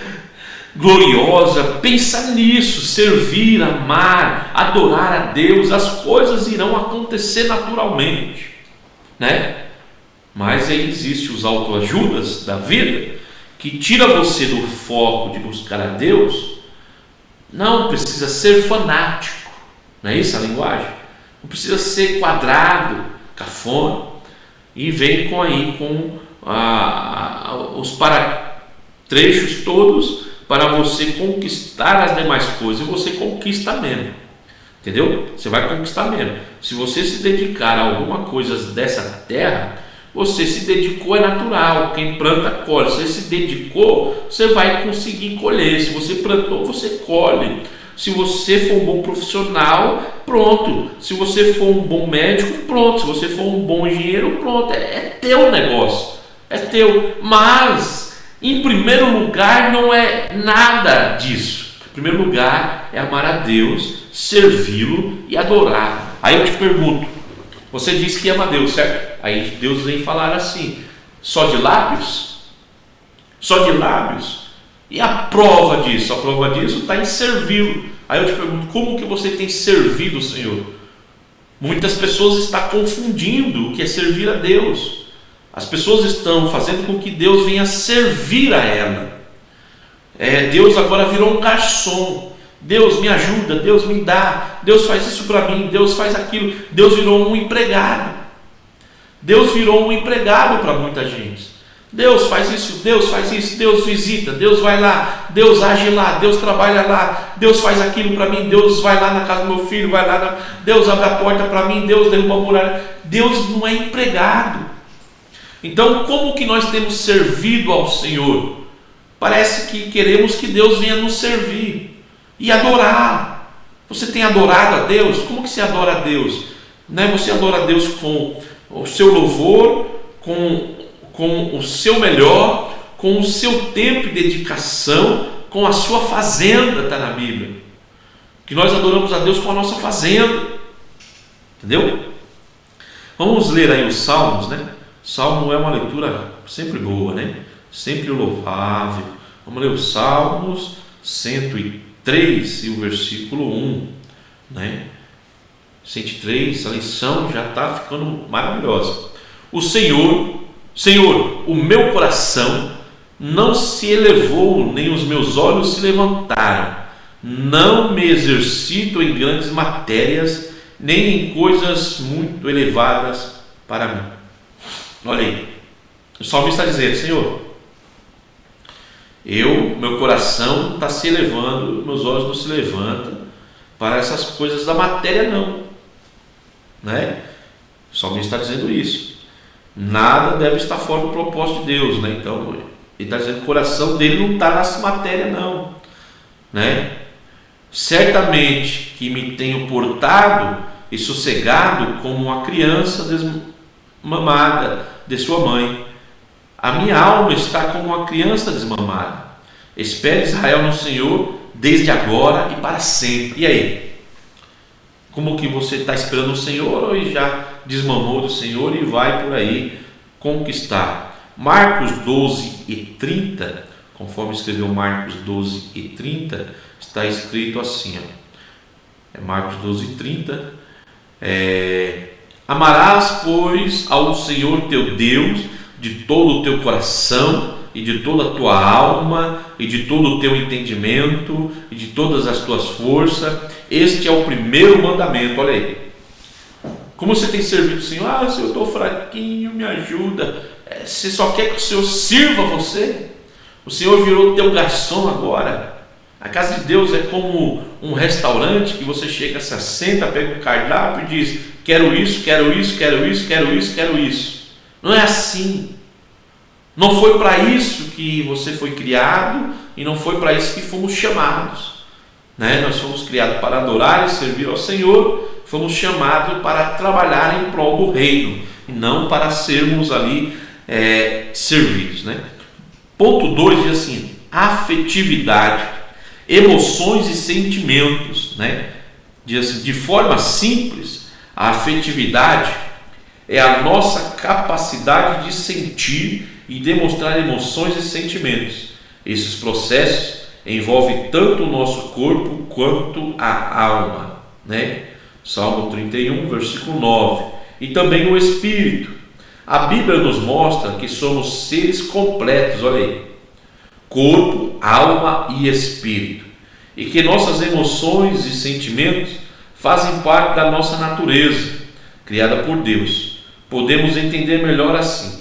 gloriosa. Pensa nisso, servir, amar, adorar a Deus, as coisas irão acontecer naturalmente, né? Mas aí existem os autoajudas da vida que tira você do foco de buscar a Deus. Não precisa ser fanático, não é isso a linguagem? Não precisa ser quadrado, cafona, e vem com os paratrechos todos para você conquistar as demais coisas, e você conquista mesmo, entendeu? Você vai conquistar mesmo. Se você se dedicar a alguma coisa dessa terra, você se dedicou, é natural. Quem planta, colhe. Se você se dedicou, você vai conseguir colher. Se você plantou, você colhe. Se você for um bom profissional, pronto. Se você for um bom médico, pronto. Se você for um bom engenheiro, pronto. É teu negócio, é teu. Mas, em primeiro lugar, não é nada disso. Em primeiro lugar, é amar a Deus, servi-lo e adorar. Aí eu te pergunto, você disse que ama a Deus, certo? Aí Deus vem falar assim: só de lábios? Só de lábios? E a prova disso? A prova disso está em servi-lo. Aí eu te pergunto, como que você tem servido o Senhor? Muitas pessoas estão confundindo o que é servir a Deus. As pessoas estão fazendo com que Deus venha servir a ela. Deus agora virou um garçom. Deus me ajuda, Deus me dá, Deus faz isso para mim, Deus faz aquilo. Deus virou um empregado. Deus virou um empregado para muita gente. Deus faz isso, Deus visita, Deus vai lá, Deus age lá, Deus trabalha lá, Deus faz aquilo para mim, Deus vai lá na casa do meu filho, Deus abre a porta para mim, Deus derruba a muralha. Deus não é empregado. Então, como que nós temos servido ao Senhor? Parece que queremos que Deus venha nos servir e adorar. Você tem adorado a Deus? Como que você adora a Deus? Você adora a Deus com o seu louvor, com o seu melhor, com o seu tempo e dedicação, com a sua fazenda, está na Bíblia. Que nós adoramos a Deus com a nossa fazenda. Entendeu? Vamos ler aí os Salmos, né? Salmo é uma leitura sempre boa, né? Sempre louvável. Vamos ler os Salmos 103 e o versículo 1, né? 103, a lição já está ficando maravilhosa. O Senhor, o meu coração não se elevou, nem os meus olhos se levantaram. Não me exercito em grandes matérias, nem em coisas muito elevadas para mim. Olha aí, o salmista está dizendo: Senhor, meu coração está se elevando, meus olhos não se levantam para essas coisas da matéria, não, né? O salmista está dizendo isso. Nada deve estar fora do propósito de Deus, né? Então ele está dizendo que o coração dele não está nessa matéria, não, né? Certamente que me tenho portado e sossegado como uma criança desmamada de sua mãe. A minha alma está como uma criança desmamada. Espere Israel no Senhor desde agora e para sempre. E aí? Como que você está esperando o Senhor, ou já desmamou do Senhor e vai por aí conquistar? Marcos 12 e 30, conforme escreveu Marcos 12 e 30, está escrito assim, Marcos 12 e 30, amarás, pois, ao Senhor teu Deus de todo o teu coração e de toda a tua alma e de todo o teu entendimento e de todas as tuas forças. Este é o primeiro mandamento. Olha aí, como você tem servido o Senhor. Senhor, eu estou fraquinho, me ajuda. Você só quer que o Senhor sirva você? O Senhor virou teu garçom agora? A casa de Deus é como um restaurante que você chega, se assenta, pega o cardápio e diz: quero isso, quero isso, quero isso, quero isso, quero isso. Não é assim. Não foi para isso que você foi criado e não foi para isso que fomos chamados, né? Nós fomos criados para adorar e servir ao Senhor, fomos chamados para trabalhar em prol do reino e não para sermos ali servidos, né? Ponto 2 diz assim: afetividade, emoções e sentimentos, né? Diz assim, de forma simples, a afetividade é a nossa capacidade de sentir e demonstrar emoções e sentimentos. Esses processos envolvem tanto o nosso corpo quanto a alma, né? Salmo 31, versículo 9. E também o espírito. A Bíblia nos mostra que somos seres completos, olha aí: corpo, alma e espírito, e que nossas emoções e sentimentos fazem parte da nossa natureza, criada por Deus. Podemos entender melhor assim: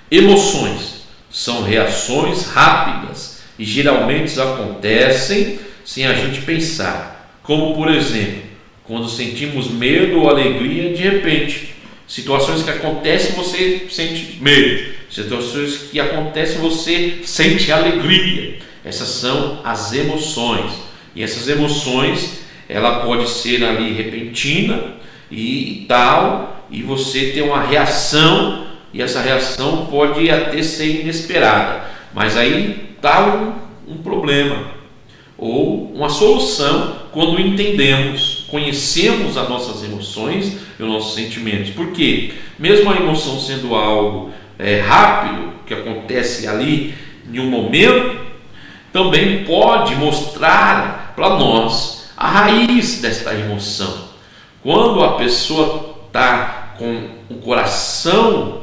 emoções são reações rápidas e geralmente acontecem sem a gente pensar, como por exemplo, quando sentimos medo ou alegria de repente. Situações que acontecem, você sente medo. Situações que acontecem, você sente alegria. Essas são as emoções. E essas emoções, ela pode ser ali repentina e tal, e você tem uma reação, e essa reação pode até ser inesperada. Mas aí está um problema, ou uma solução, quando entendemos, conhecemos as nossas emoções e os nossos sentimentos. Por quê? Mesmo a emoção sendo algo rápido, que acontece ali em um momento, também pode mostrar para nós a raiz desta emoção. Quando a pessoa está com o coração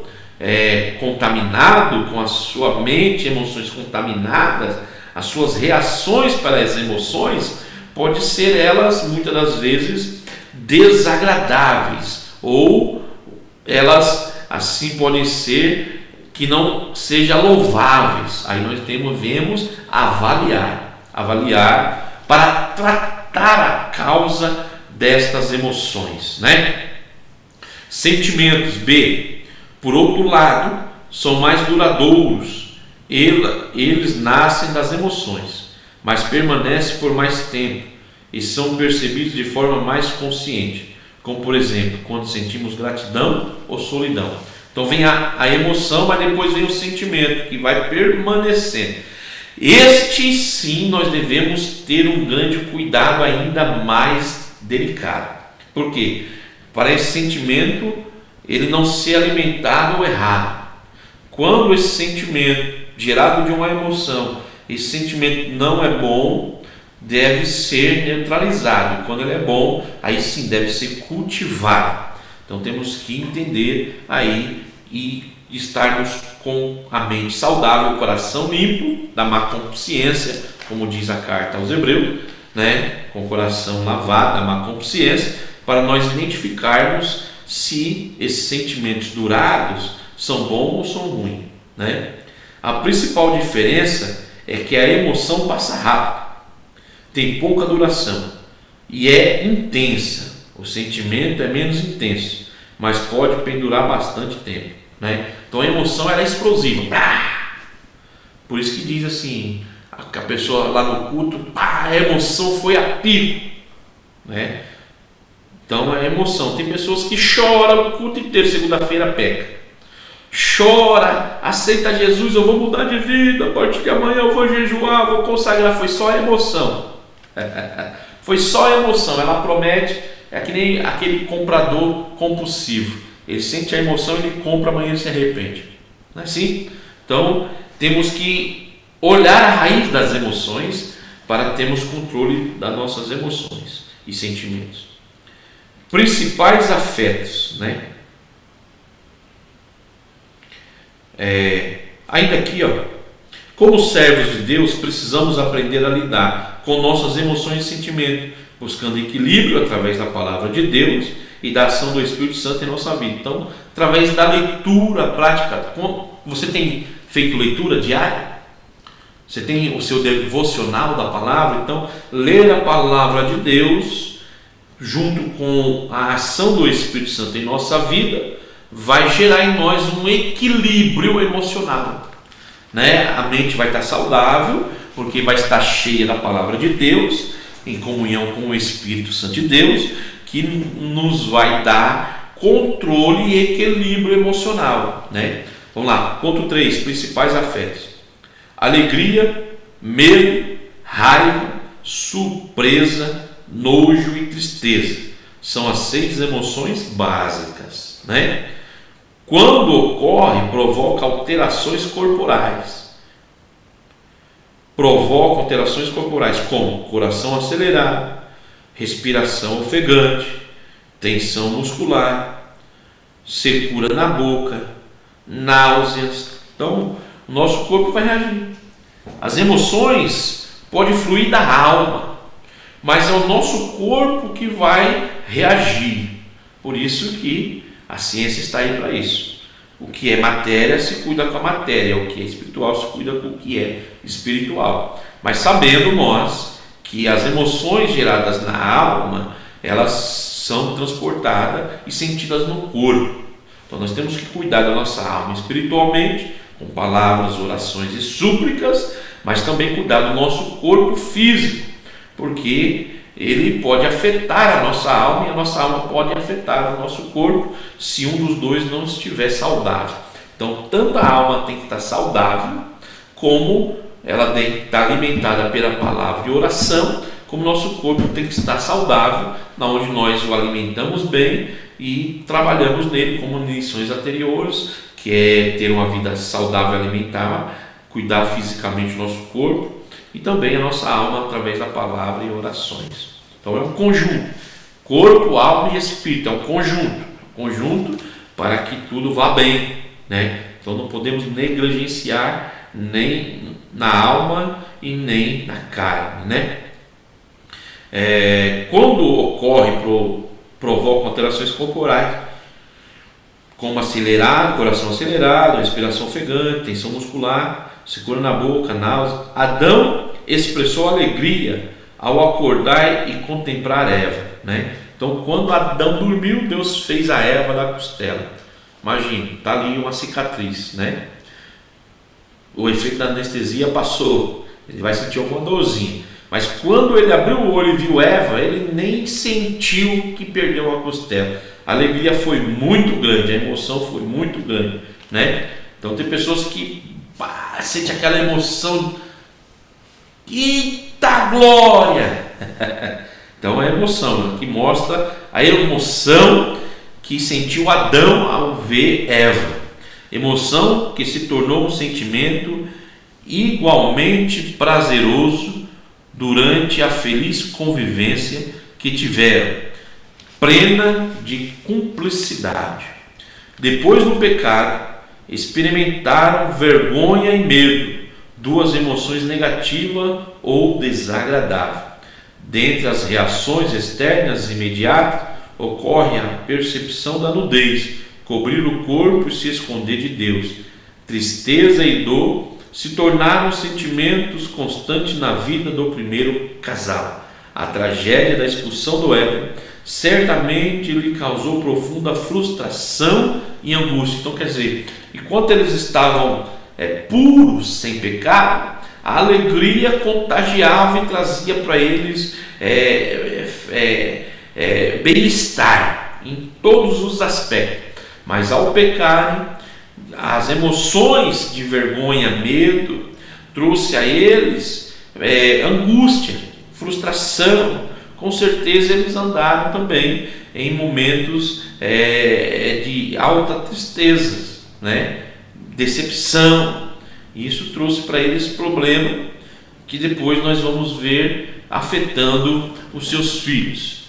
contaminado, com a sua mente, emoções contaminadas, as suas reações para as emoções pode ser elas muitas das vezes desagradáveis, ou elas assim podem ser que não sejam louváveis. Aí nós devemos avaliar para tratar a causa destas emoções, né? Sentimentos, B, por outro lado, são mais duradouros. Eles nascem das emoções, mas permanecem por mais tempo e são percebidos de forma mais consciente, como por exemplo, quando sentimos gratidão ou solidão. Então vem a emoção, mas depois vem o sentimento, que vai permanecendo. Este sim nós devemos ter um grande cuidado ainda mais delicado. Por quê? Para esse sentimento ele não ser alimentado ou errado. Quando esse sentimento gerado de uma emoção, esse sentimento não é bom, deve ser neutralizado. Quando ele é bom, aí sim deve ser cultivado. Então temos que entender aí e estarmos com a mente saudável, o coração limpo da má consciência, como diz a carta aos Hebreus, né? Com o coração lavado da má consciência, para nós identificarmos se esses sentimentos durados são bons ou são ruins, né? A principal diferença é que a emoção passa rápido, tem pouca duração e é intensa. O sentimento é menos intenso, mas pode pendurar bastante tempo, né? Então a emoção ela é explosiva. Por isso que diz assim, a pessoa lá no culto, a emoção foi a pico, né? Então a emoção, tem pessoas que choram o culto inteiro, segunda-feira peca, chora, aceita Jesus, eu vou mudar de vida, a partir de amanhã eu vou jejuar, vou consagrar. Foi só a emoção. Foi só a emoção. Ela promete, é que nem aquele comprador compulsivo, ele sente a emoção, ele compra, amanhã se arrepende. Não é assim? Então temos que olhar a raiz das emoções para termos controle das nossas emoções e sentimentos. Principais afetos, né? Ainda aqui, como servos de Deus, precisamos aprender a lidar com nossas emoções e sentimentos, buscando equilíbrio através da palavra de Deus e da ação do Espírito Santo em nossa vida. Então, através da leitura prática. Você tem feito leitura diária? Você tem o seu devocional da palavra? Então, ler a palavra de Deus, junto com a ação do Espírito Santo em nossa vida, vai gerar em nós um equilíbrio emocional, né? A mente vai estar saudável, porque vai estar cheia da palavra de Deus, em comunhão com o Espírito Santo de Deus, que nos vai dar controle e equilíbrio emocional, né? Vamos lá, ponto 3, principais afetos: alegria, medo, raiva, surpresa, nojo e tristeza. São as 6 emoções básicas, né? Quando ocorre, provoca alterações corporais. Provoca alterações corporais como coração acelerado, respiração ofegante, tensão muscular, secura na boca, náuseas. Então, o nosso corpo vai reagir. As emoções podem fluir da alma, mas é o nosso corpo que vai reagir. Por isso que a ciência está aí para isso. O que é matéria se cuida com a matéria, o que é espiritual se cuida com o que é espiritual. Mas sabendo nós que as emoções geradas na alma, elas são transportadas e sentidas no corpo. Então nós temos que cuidar da nossa alma espiritualmente, com palavras, orações e súplicas, mas também cuidar do nosso corpo físico, porque ele pode afetar a nossa alma e a nossa alma pode afetar o nosso corpo se um dos dois não estiver saudável. Então, tanto a alma tem que estar saudável, como ela tem que estar alimentada pela palavra de oração, como o nosso corpo tem que estar saudável, na onde nós o alimentamos bem e trabalhamos nele, como em lições anteriores, que é ter uma vida saudável alimentar, cuidar fisicamente do nosso corpo, e também a nossa alma através da palavra e orações. Então é um conjunto, corpo, alma e espírito, é um conjunto para que tudo vá bem, né? Então não podemos negligenciar nem na alma e nem na carne, né? Quando ocorre, provoca alterações corporais, como coração acelerado, respiração ofegante, tensão muscular, secura na boca, náusea. Adão expressou alegria ao acordar e contemplar Eva, né? Então, quando Adão dormiu, Deus fez a Eva da costela. Imagina, está ali uma cicatriz, né? O efeito da anestesia passou, ele vai sentir alguma dorzinha. Mas quando ele abriu o olho e viu Eva, ele nem sentiu que perdeu uma costela. A alegria foi muito grande, a emoção foi muito grande, né? Então tem pessoas que sente aquela emoção, eita glória! Então é a emoção que mostra a emoção que sentiu Adão ao ver Eva, emoção que se tornou um sentimento igualmente prazeroso durante a feliz convivência que tiveram, plena de cumplicidade. Depois do pecado, experimentaram vergonha e medo, 2 emoções negativas ou desagradáveis. Dentre as reações externas imediatas, ocorre a percepção da nudez, cobrir o corpo e se esconder de Deus. Tristeza e dor se tornaram sentimentos constantes na vida do primeiro casal. A tragédia da expulsão do Éden certamente lhe causou profunda frustração e angústia. Então, quer dizer, enquanto eles estavam puros, sem pecado, a alegria contagiava e trazia para eles bem-estar em todos os aspectos. Mas ao pecarem, as emoções de vergonha, medo, trouxe a eles angústia, frustração. Com certeza eles andaram também em momentos de alta tristeza, né? Decepção. Isso trouxe para eles problema que depois nós vamos ver afetando os seus filhos.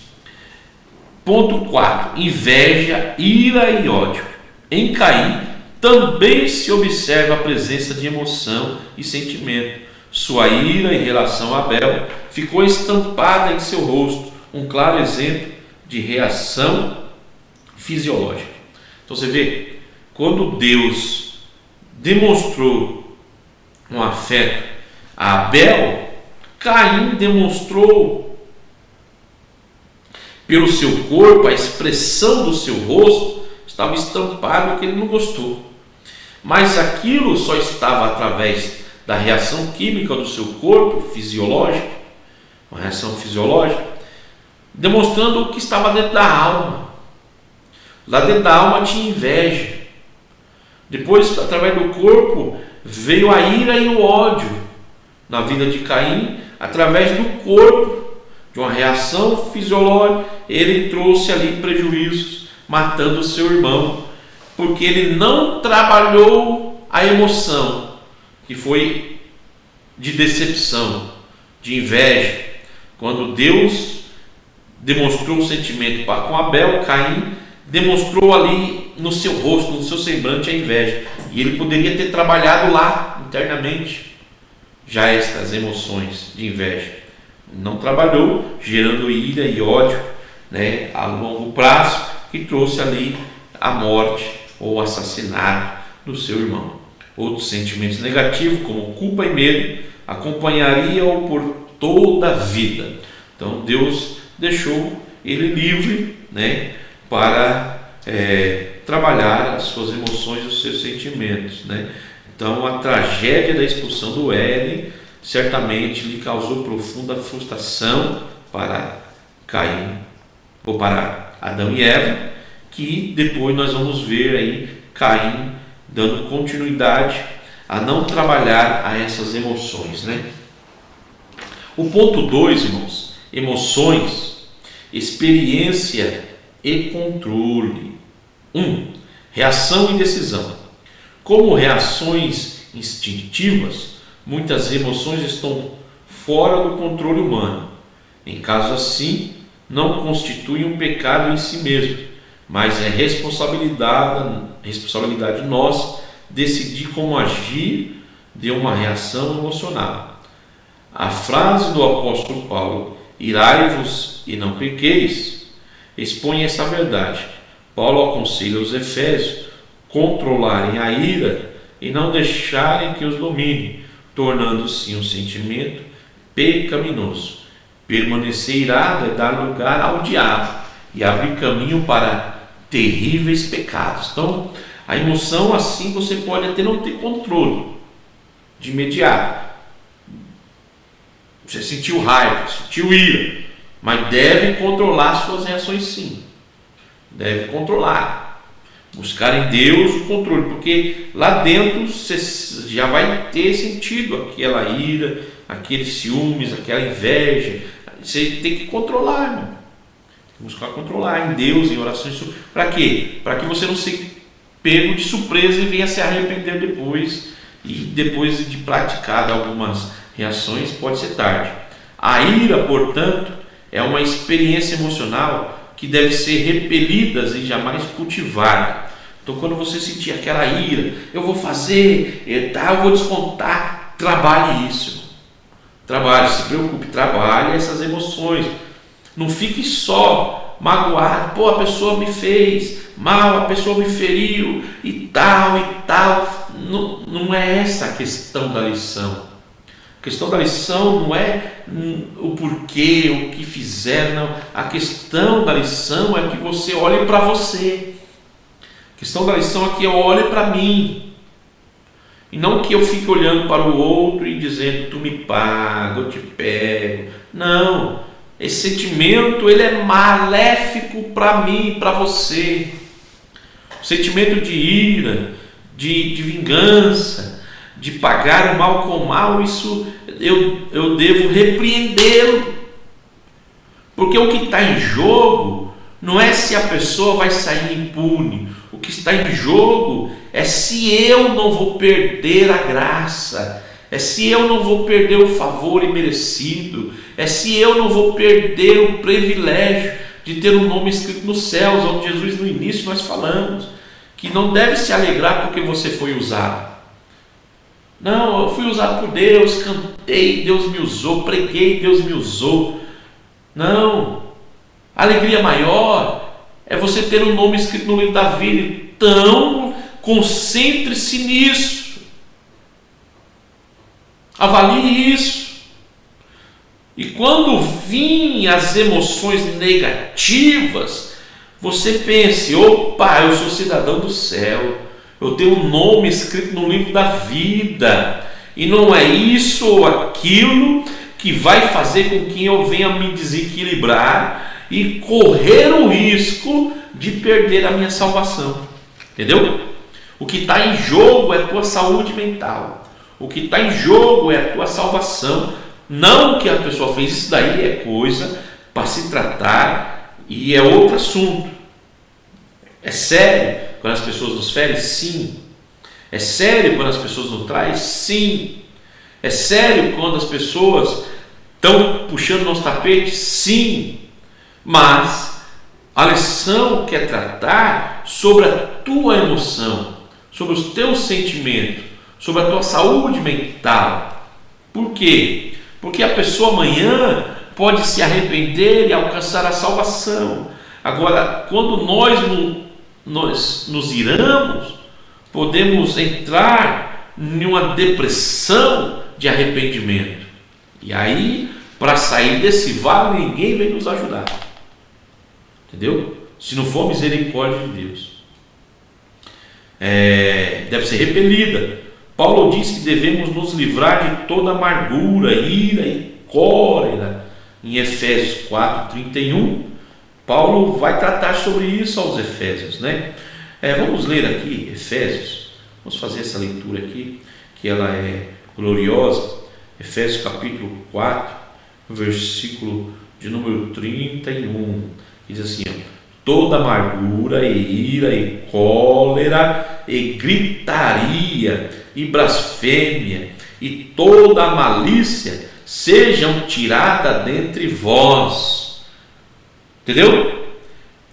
Ponto 4. Inveja, ira e ódio. Em Caim também se observa a presença de emoção e sentimento. Sua ira em relação a Abel ficou estampada em seu rosto, um claro exemplo de reação fisiológica. Então você vê, quando Deus demonstrou um afeto a Abel, Caim demonstrou pelo seu corpo, a expressão do seu rosto estava estampado que ele não gostou. Mas aquilo só estava através da reação química do seu corpo, fisiológica, uma reação fisiológica, demonstrando o que estava dentro da alma. Lá dentro da alma tinha inveja. Depois, através do corpo, veio a ira e o ódio na vida de Caim, através do corpo, de uma reação fisiológica. Ele trouxe ali prejuízos, matando o seu irmão, porque ele não trabalhou a emoção, que foi de decepção, de inveja. Quando Deus demonstrou o sentimento com Abel, Caim demonstrou ali no seu rosto, no seu semblante, a inveja. E ele poderia ter trabalhado lá internamente já estas emoções de inveja. Não trabalhou, gerando ira e ódio, a longo prazo, que trouxe ali a morte ou o assassinato do seu irmão. Outros sentimentos negativos, como culpa e medo, acompanhariam-o por toda a vida. Então Deus deixou ele livre, para trabalhar as suas emoções e os seus sentimentos. Então a tragédia da expulsão do Éden certamente lhe causou profunda frustração para Caim, ou para Adão e Eva, que depois nós vamos ver aí Caim dando continuidade a não trabalhar a essas emoções. O ponto 2, irmãos, emoções, experiência e controle. 1. Reação e decisão. Como reações instintivas, muitas emoções estão fora do controle humano. Em caso assim, não constitui um pecado em si mesmo, mas é responsabilidade nossa decidir como agir de uma reação emocional. A frase do apóstolo Paulo, irai-vos e não pequeis, expõe essa verdade. Paulo aconselha os efésios controlarem a ira e não deixarem que os domine, tornando-se um sentimento pecaminoso. Permanecer irado é dar lugar ao diabo e abrir caminho para terríveis pecados. Então, a emoção assim você pode até não ter controle de imediato. Você sentiu raiva, sentiu ira, mas deve controlar suas reações sim. Deve controlar. Buscar em Deus o controle, porque lá dentro você já vai ter sentido aquela ira, aqueles ciúmes, aquela inveja. Você tem que controlar, irmão. Buscar controlar em Deus, em orações. Para quê? Para que você não se pego de surpresa e venha se arrepender depois. E depois de praticado algumas reações, pode ser tarde. A ira, portanto, é uma experiência emocional que deve ser repelida e jamais cultivada. Então, quando você sentir aquela ira, eu vou fazer, eu vou descontar, trabalhe isso. Trabalhe, se preocupe, trabalhe essas emoções. Não fique só magoado, a pessoa me fez mal, a pessoa me feriu e tal. Não é essa a questão da lição. A questão da lição não é o porquê, o que fizeram, não. A questão da lição é que você olhe para você. A questão da lição é que eu olhe para mim. E não que eu fique olhando para o outro e dizendo, tu me paga, eu te pego. Não, esse sentimento ele é maléfico para mim, para você. O sentimento de ira, de vingança, de pagar o mal com o mal, isso eu devo repreendê-lo. Porque o que está em jogo não é se a pessoa vai sair impune. O que está em jogo é se eu não vou perder a graça, é se eu não vou perder o favor imerecido, é se eu não vou perder o privilégio de ter um nome escrito nos céus, onde Jesus no início nós falamos, que não deve se alegrar porque você foi usado. Não, eu fui usado por Deus, cantei, Deus me usou, preguei, Deus me usou. Não, a alegria maior é você ter um nome escrito no livro da vida Então, concentre-se nisso. Avalie isso. E quando vir as emoções negativas, você pense: opa, eu sou cidadão do céu, eu tenho um nome escrito no livro da vida, e não é isso ou aquilo que vai fazer com que eu venha me desequilibrar e correr o risco de perder a minha salvação. Entendeu? O que está em jogo é a tua saúde mental. O que está em jogo é a tua salvação. Não que a pessoa fez, isso daí é coisa para se tratar e é outro assunto. É sério quando as pessoas nos ferem? Sim. É sério quando as pessoas nos traem? Sim. É sério quando as pessoas estão puxando nosso tapete? Sim. Mas a lição quer tratar sobre a tua emoção, sobre os teus sentimentos, sobre a tua saúde mental. Por quê? Porque a pessoa amanhã pode se arrepender e alcançar a salvação. Agora, quando nós nos iramos, podemos entrar em uma depressão de arrependimento. E aí, para sair desse vale, ninguém vem nos ajudar. Entendeu? Se não for a misericórdia de Deus. Deve ser repelida. Paulo diz que devemos nos livrar de toda amargura, ira e cólera. Em Efésios 4:31, Paulo vai tratar sobre isso aos Efésios, né? Vamos ler aqui Efésios. Vamos fazer essa leitura aqui, que ela é gloriosa. Efésios capítulo 4, versículo de número 31. Diz assim: toda amargura e ira e cólera e gritaria e blasfêmia e toda a malícia sejam tiradas dentre vós. Entendeu?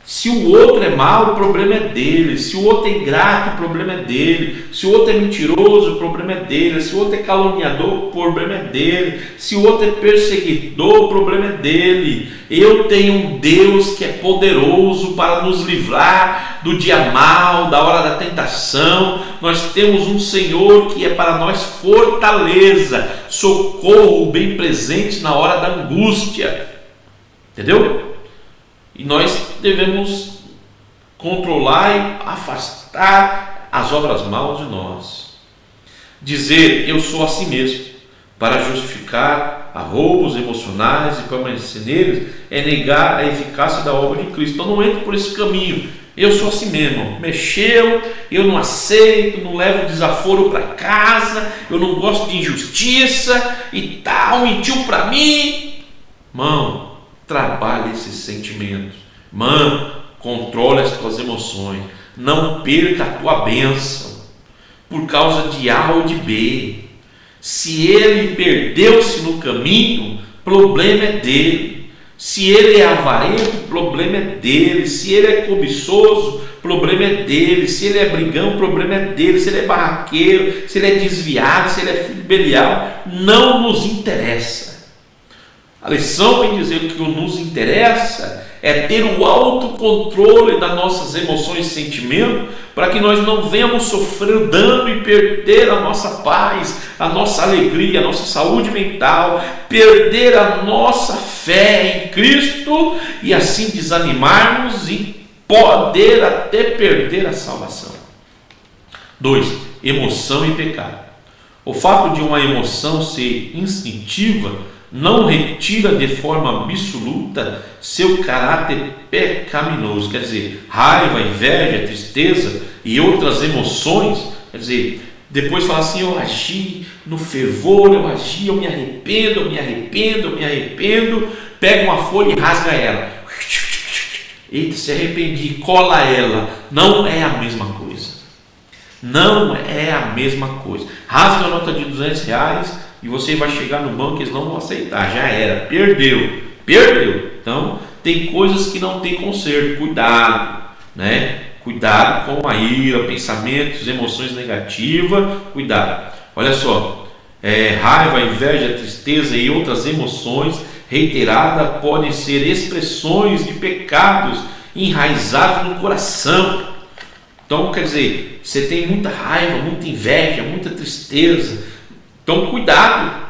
Se o outro é mau, o problema é dele. Se o outro é ingrato, o problema é dele. Se o outro é mentiroso, o problema é dele. Se o outro é caluniador, o problema é dele. Se o outro é perseguidor, o problema é dele. Eu tenho um Deus que é poderoso para nos livrar do dia mau, da hora da tentação. Nós temos um Senhor que é para nós fortaleza, socorro bem presente na hora da angústia. Entendeu? E nós devemos controlar e afastar as obras maus de nós. Dizer eu sou assim mesmo, para justificar a roubos emocionais e permanecer neles, é negar a eficácia da obra de Cristo. Então não entre por esse caminho. Eu sou assim mesmo, mexeu, eu não aceito, não levo desaforo para casa, eu não gosto de injustiça e tal, mentiu para mim. Irmão, trabalhe esses sentimentos. Mano, controle as tuas emoções. Não perca a tua bênção por causa de A ou de B. Se ele perdeu-se no caminho, problema é dele. Se ele é avarento, problema é dele. Se ele é cobiçoso, problema é dele. Se ele é brigão, problema é dele. Se ele é barraqueiro, se ele é desviado, se ele é filho de Belial, não nos interessa. A lição vem dizer que o que nos interessa é ter o autocontrole das nossas emoções e sentimentos, para que nós não venhamos sofrer dano e perder a nossa paz, a nossa alegria, a nossa saúde mental, perder a nossa fé em Cristo e assim desanimarmos e poder até perder a salvação. 2. Emoção e pecado. O fato de uma emoção ser instintiva não retira de forma absoluta seu caráter pecaminoso. Quer dizer, raiva, inveja, tristeza e outras emoções, quer dizer, depois fala assim: eu agi no fervor, eu agi, eu me arrependo, pega uma folha e rasga ela. Eita, se arrependi, cola ela. Não é a mesma coisa. Não é a mesma coisa. Rasga a nota de R$200 e você vai chegar no banco e eles não vão aceitar. Já era, perdeu. Então, tem coisas que não tem conserto. Cuidado, né? Cuidado com a ira, pensamentos, emoções negativas. Cuidado. Olha só, raiva, inveja, tristeza e outras emoções reiteradas podem ser expressões de pecados enraizados no coração. Então, quer dizer, você tem muita raiva, muita inveja, muita tristeza. Então, cuidado,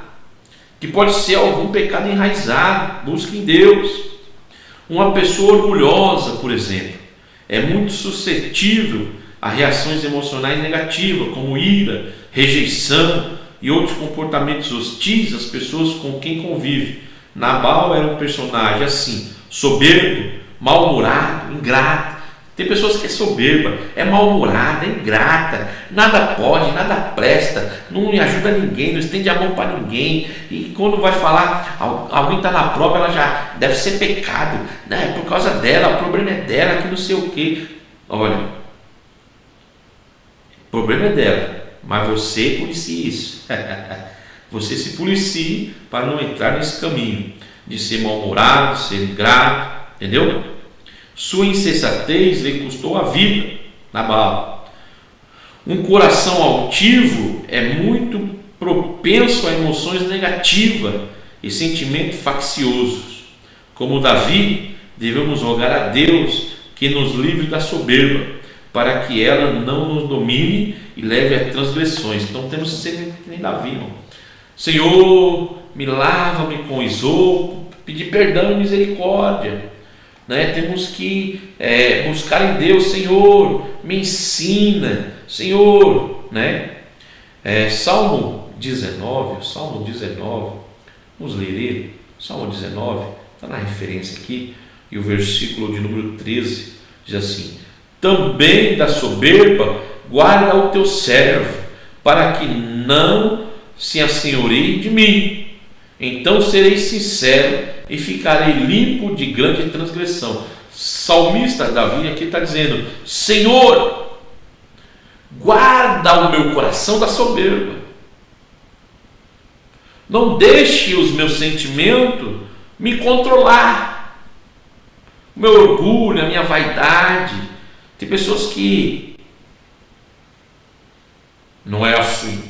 que pode ser algum pecado enraizado. Busque em Deus. Uma pessoa orgulhosa, por exemplo, é muito suscetível a reações emocionais negativas, como ira, rejeição e outros comportamentos hostis às pessoas com quem convive. Nabal era um personagem assim, soberbo, mal-humorado, ingrato. Tem pessoas que é soberba, é mal-humorada, é ingrata, nada pode, nada presta, não ajuda ninguém, não estende a mão para ninguém, e quando vai falar, alguém está na prova, ela já deve ser pecado, né? Por causa dela, o problema é dela, que não sei o que. Olha, o problema é dela, mas você policie isso. Você se policie para não entrar nesse caminho de ser mal-humorado, ser ingrato, entendeu? Sua insensatez lhe custou a vida, Nabal. Um coração altivo é muito propenso a emoções negativas e sentimentos facciosos. Como Davi, devemos rogar a Deus que nos livre da soberba, para que ela não nos domine e leve a transgressões. Então temos que ser que nem Davi, irmão. Senhor, me lava-me com esopo, pedir perdão e misericórdia. Né? Temos que buscar em Deus, Senhor, me ensina, Senhor, né? Salmo 19, vamos ler ele, Salmo 19, está na referência aqui, e o versículo de número 13 diz assim: também da soberba guarda o teu servo, para que não se assenhoreie de mim, então serei sincero e ficarei limpo de grande transgressão. Salmista Davi aqui está dizendo: Senhor, guarda o meu coração da soberba, não deixe os meus sentimentos me controlar, o meu orgulho, a minha vaidade. Tem pessoas que não é assim,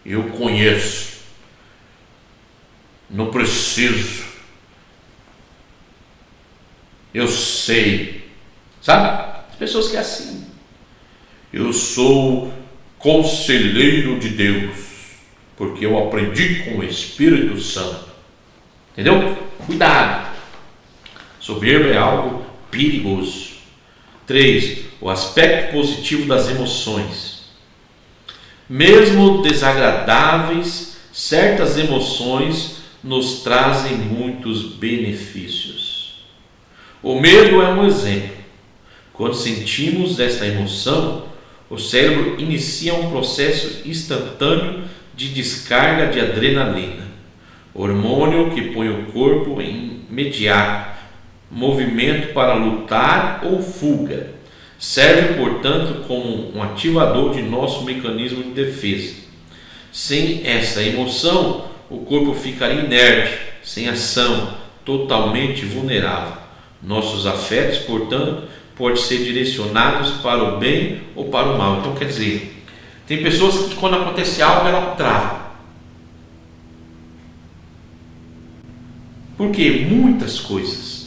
eu conheço, não preciso, eu sei, sabe? As pessoas que é assim, eu sou conselheiro de Deus, porque eu aprendi com o Espírito Santo, entendeu? Cuidado, soberba é algo perigoso. 3. O aspecto positivo das emoções. Mesmo desagradáveis, certas emoções nos trazem muitos benefícios. O medo é um exemplo. Quando sentimos esta emoção, o cérebro inicia um processo instantâneo de descarga de adrenalina, hormônio que põe o corpo em imediato movimento para lutar ou fuga. Serve, portanto, como um ativador de nosso mecanismo de defesa. Sem essa emoção, o corpo ficaria inerte, sem ação, totalmente vulnerável. Nossos afetos, portanto, podem ser direcionados para o bem ou para o mal. Então, quer dizer, tem pessoas que quando acontece algo, ela trava. Por quê? Muitas coisas.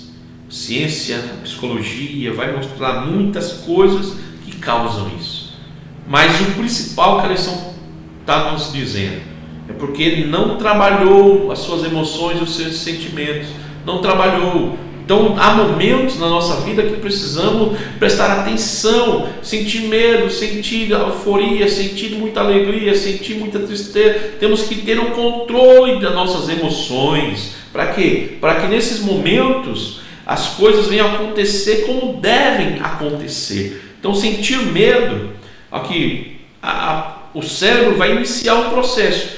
Ciência, psicologia vai mostrar muitas coisas que causam isso. Mas o principal que a lição está nos dizendo é porque não trabalhou as suas emoções, os seus sentimentos, não trabalhou. Então há momentos na nossa vida que precisamos prestar atenção, sentir medo, sentir euforia, sentir muita alegria, sentir muita tristeza. Temos que ter um controle das nossas emoções. Para quê? Para que nesses momentos as coisas venham acontecer como devem acontecer. Então sentir medo, aqui o cérebro vai iniciar um processo,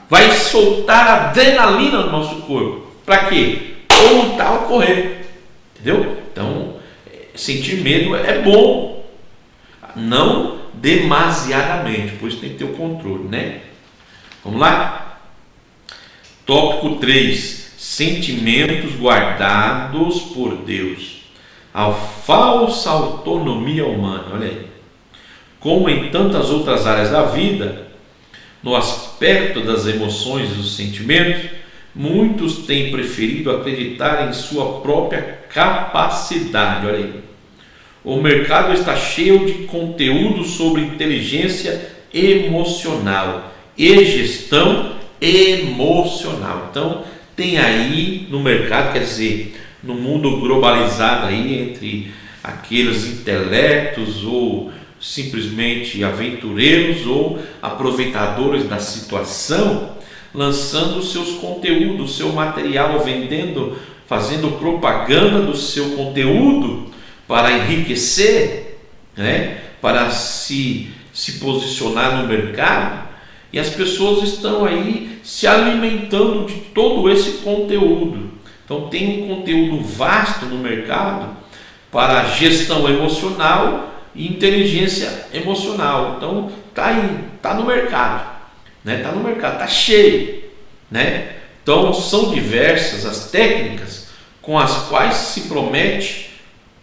vai soltar adrenalina no nosso corpo. Para quê? Ou lutar ou correr, entendeu? Então sentir medo é bom, não demasiadamente, por isso tem que ter o controle, né? Vamos lá? Tópico 3. Sentimentos guardados por Deus. A falsa autonomia humana. Olha aí. Como em tantas outras áreas da vida, no aspecto das emoções e dos sentimentos, muitos têm preferido acreditar em sua própria capacidade. Olha aí. o mercado está cheio de conteúdo sobre inteligência emocional e gestão emocional. Então, tem aí no mercado, quer dizer, no mundo globalizado aí, entre aqueles intelectos ou simplesmente aventureiros ou aproveitadores da situação, lançando seus conteúdos, seu material, vendendo, fazendo propaganda do seu conteúdo para enriquecer, né? Para se posicionar no mercado, e as pessoas estão aí se alimentando de todo esse conteúdo. Então tem um conteúdo vasto no mercado para gestão emocional e inteligência emocional. Então está aí, está no mercado, né? Está no mercado, está cheio, né? Então são diversas as técnicas com as quais se promete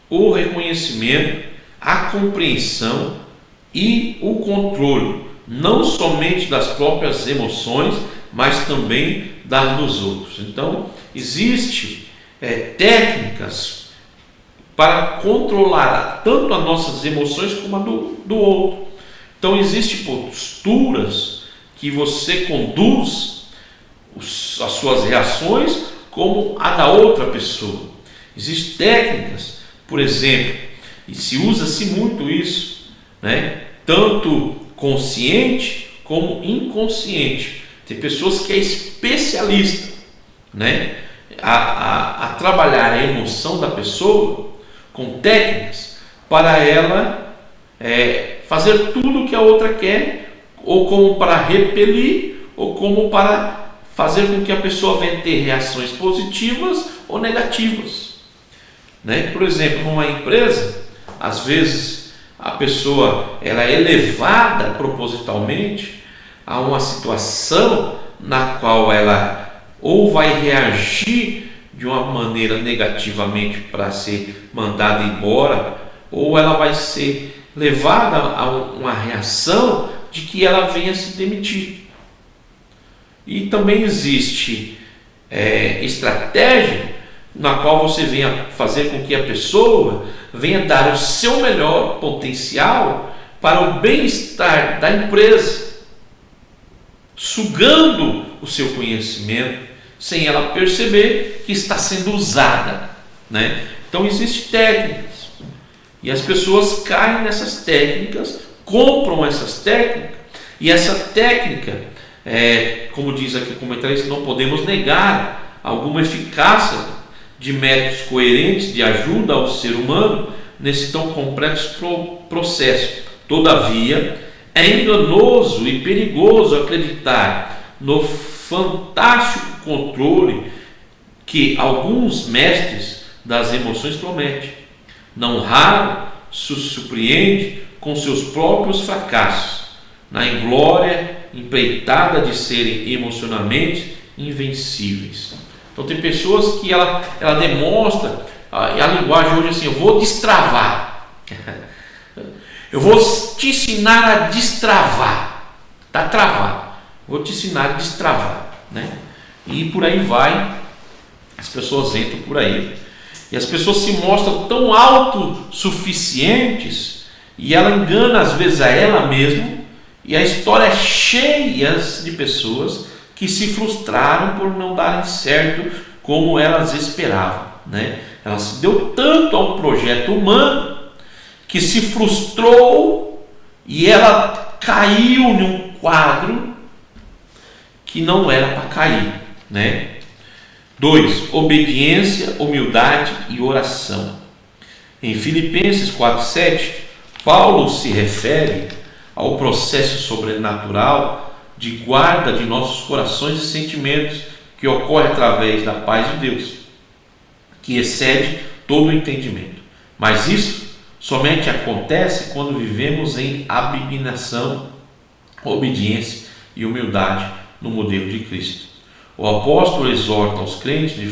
o reconhecimento, a compreensão e o controle, não somente das próprias emoções, mas também das dos outros. Então existe técnicas para controlar tanto as nossas emoções como a do outro. Então existem posturas que você conduz as suas reações como a da outra pessoa. Existem técnicas, por exemplo, e se usa-se muito isso, né? Tanto consciente como inconsciente. Tem pessoas que é especialista, né? a trabalhar a emoção da pessoa com técnicas para ela fazer tudo o que a outra quer, ou como para repelir, ou como para fazer com que a pessoa venha ter reações positivas ou negativas, né? Por exemplo, numa empresa, às vezes a pessoa ela é levada propositalmente a uma situação na qual ela ou vai reagir de uma maneira negativamente para ser mandada embora, ou ela vai ser levada a uma reação de que ela venha se demitir. E também existe estratégia na qual você venha fazer com que a pessoa venha dar o seu melhor potencial para o bem-estar da empresa, sugando o seu conhecimento sem ela perceber que está sendo usada, né? Então existem técnicas e as pessoas caem nessas técnicas, compram essas técnicas, e essa técnica, como diz aqui o comentarista, não podemos negar alguma eficácia de métodos coerentes de ajuda ao ser humano nesse tão complexo processo. Todavia, é enganoso e perigoso acreditar no fantástico controle que alguns mestres das emoções prometem. Não raro se surpreende com seus próprios fracassos, na inglória empreitada de serem emocionalmente invencíveis. Então tem pessoas que ela demonstra a linguagem hoje assim: eu vou destravar, eu vou te ensinar a destravar, está travado, vou te ensinar a destravar, né? E por aí vai, as pessoas entram por aí, e as pessoas se mostram tão autossuficientes, e ela engana às vezes a ela mesma, e a história é cheia de pessoas que se frustraram por não darem certo como elas esperavam, né? Ela se deu tanto a um projeto humano que se frustrou e ela caiu num quadro que não era para cair, né? 2. Obediência, humildade e oração. Em Filipenses 4:7, Paulo se refere ao processo sobrenatural de guarda de nossos corações e sentimentos que ocorre através da paz de Deus, que excede todo o entendimento. Mas isso somente acontece quando vivemos em abnegação, obediência e humildade no modelo de Cristo. O apóstolo exorta os crentes de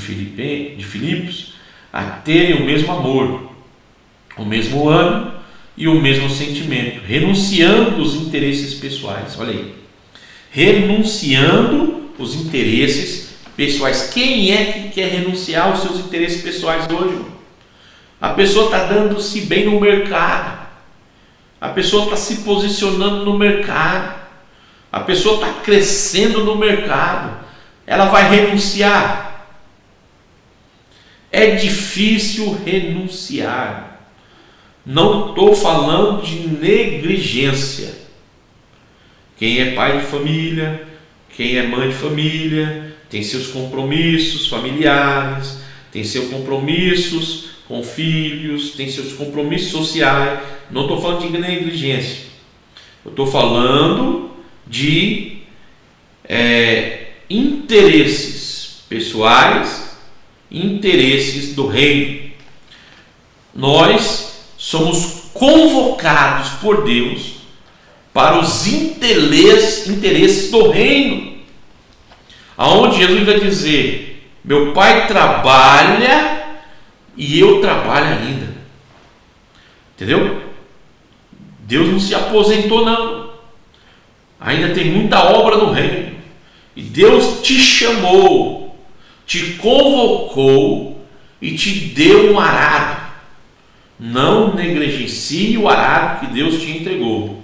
Filipos a terem o mesmo amor, o mesmo ânimo e o mesmo sentimento, renunciando os interesses pessoais. Olha aí, renunciando os interesses pessoais. Quem é que quer renunciar aos seus interesses pessoais hoje? A pessoa está dando-se bem no mercado. A pessoa está se posicionando no mercado. A pessoa está crescendo no mercado. Ela vai renunciar? É difícil renunciar. Não estou falando de negligência. Quem é pai de família, quem é mãe de família, tem seus compromissos familiares, tem seus compromissos com filhos, tem seus compromissos sociais. Não estou falando de negligência. Eu estou falando de interesses pessoais, interesses do reino. Nós somos convocados por Deus para os interesses do reino, aonde Jesus vai dizer: meu Pai trabalha e eu trabalho ainda. Entendeu? Deus não se aposentou, não. Ainda tem muita obra no reino. E Deus te chamou, te convocou e te deu um arado. Não negligencie o arado que Deus te entregou.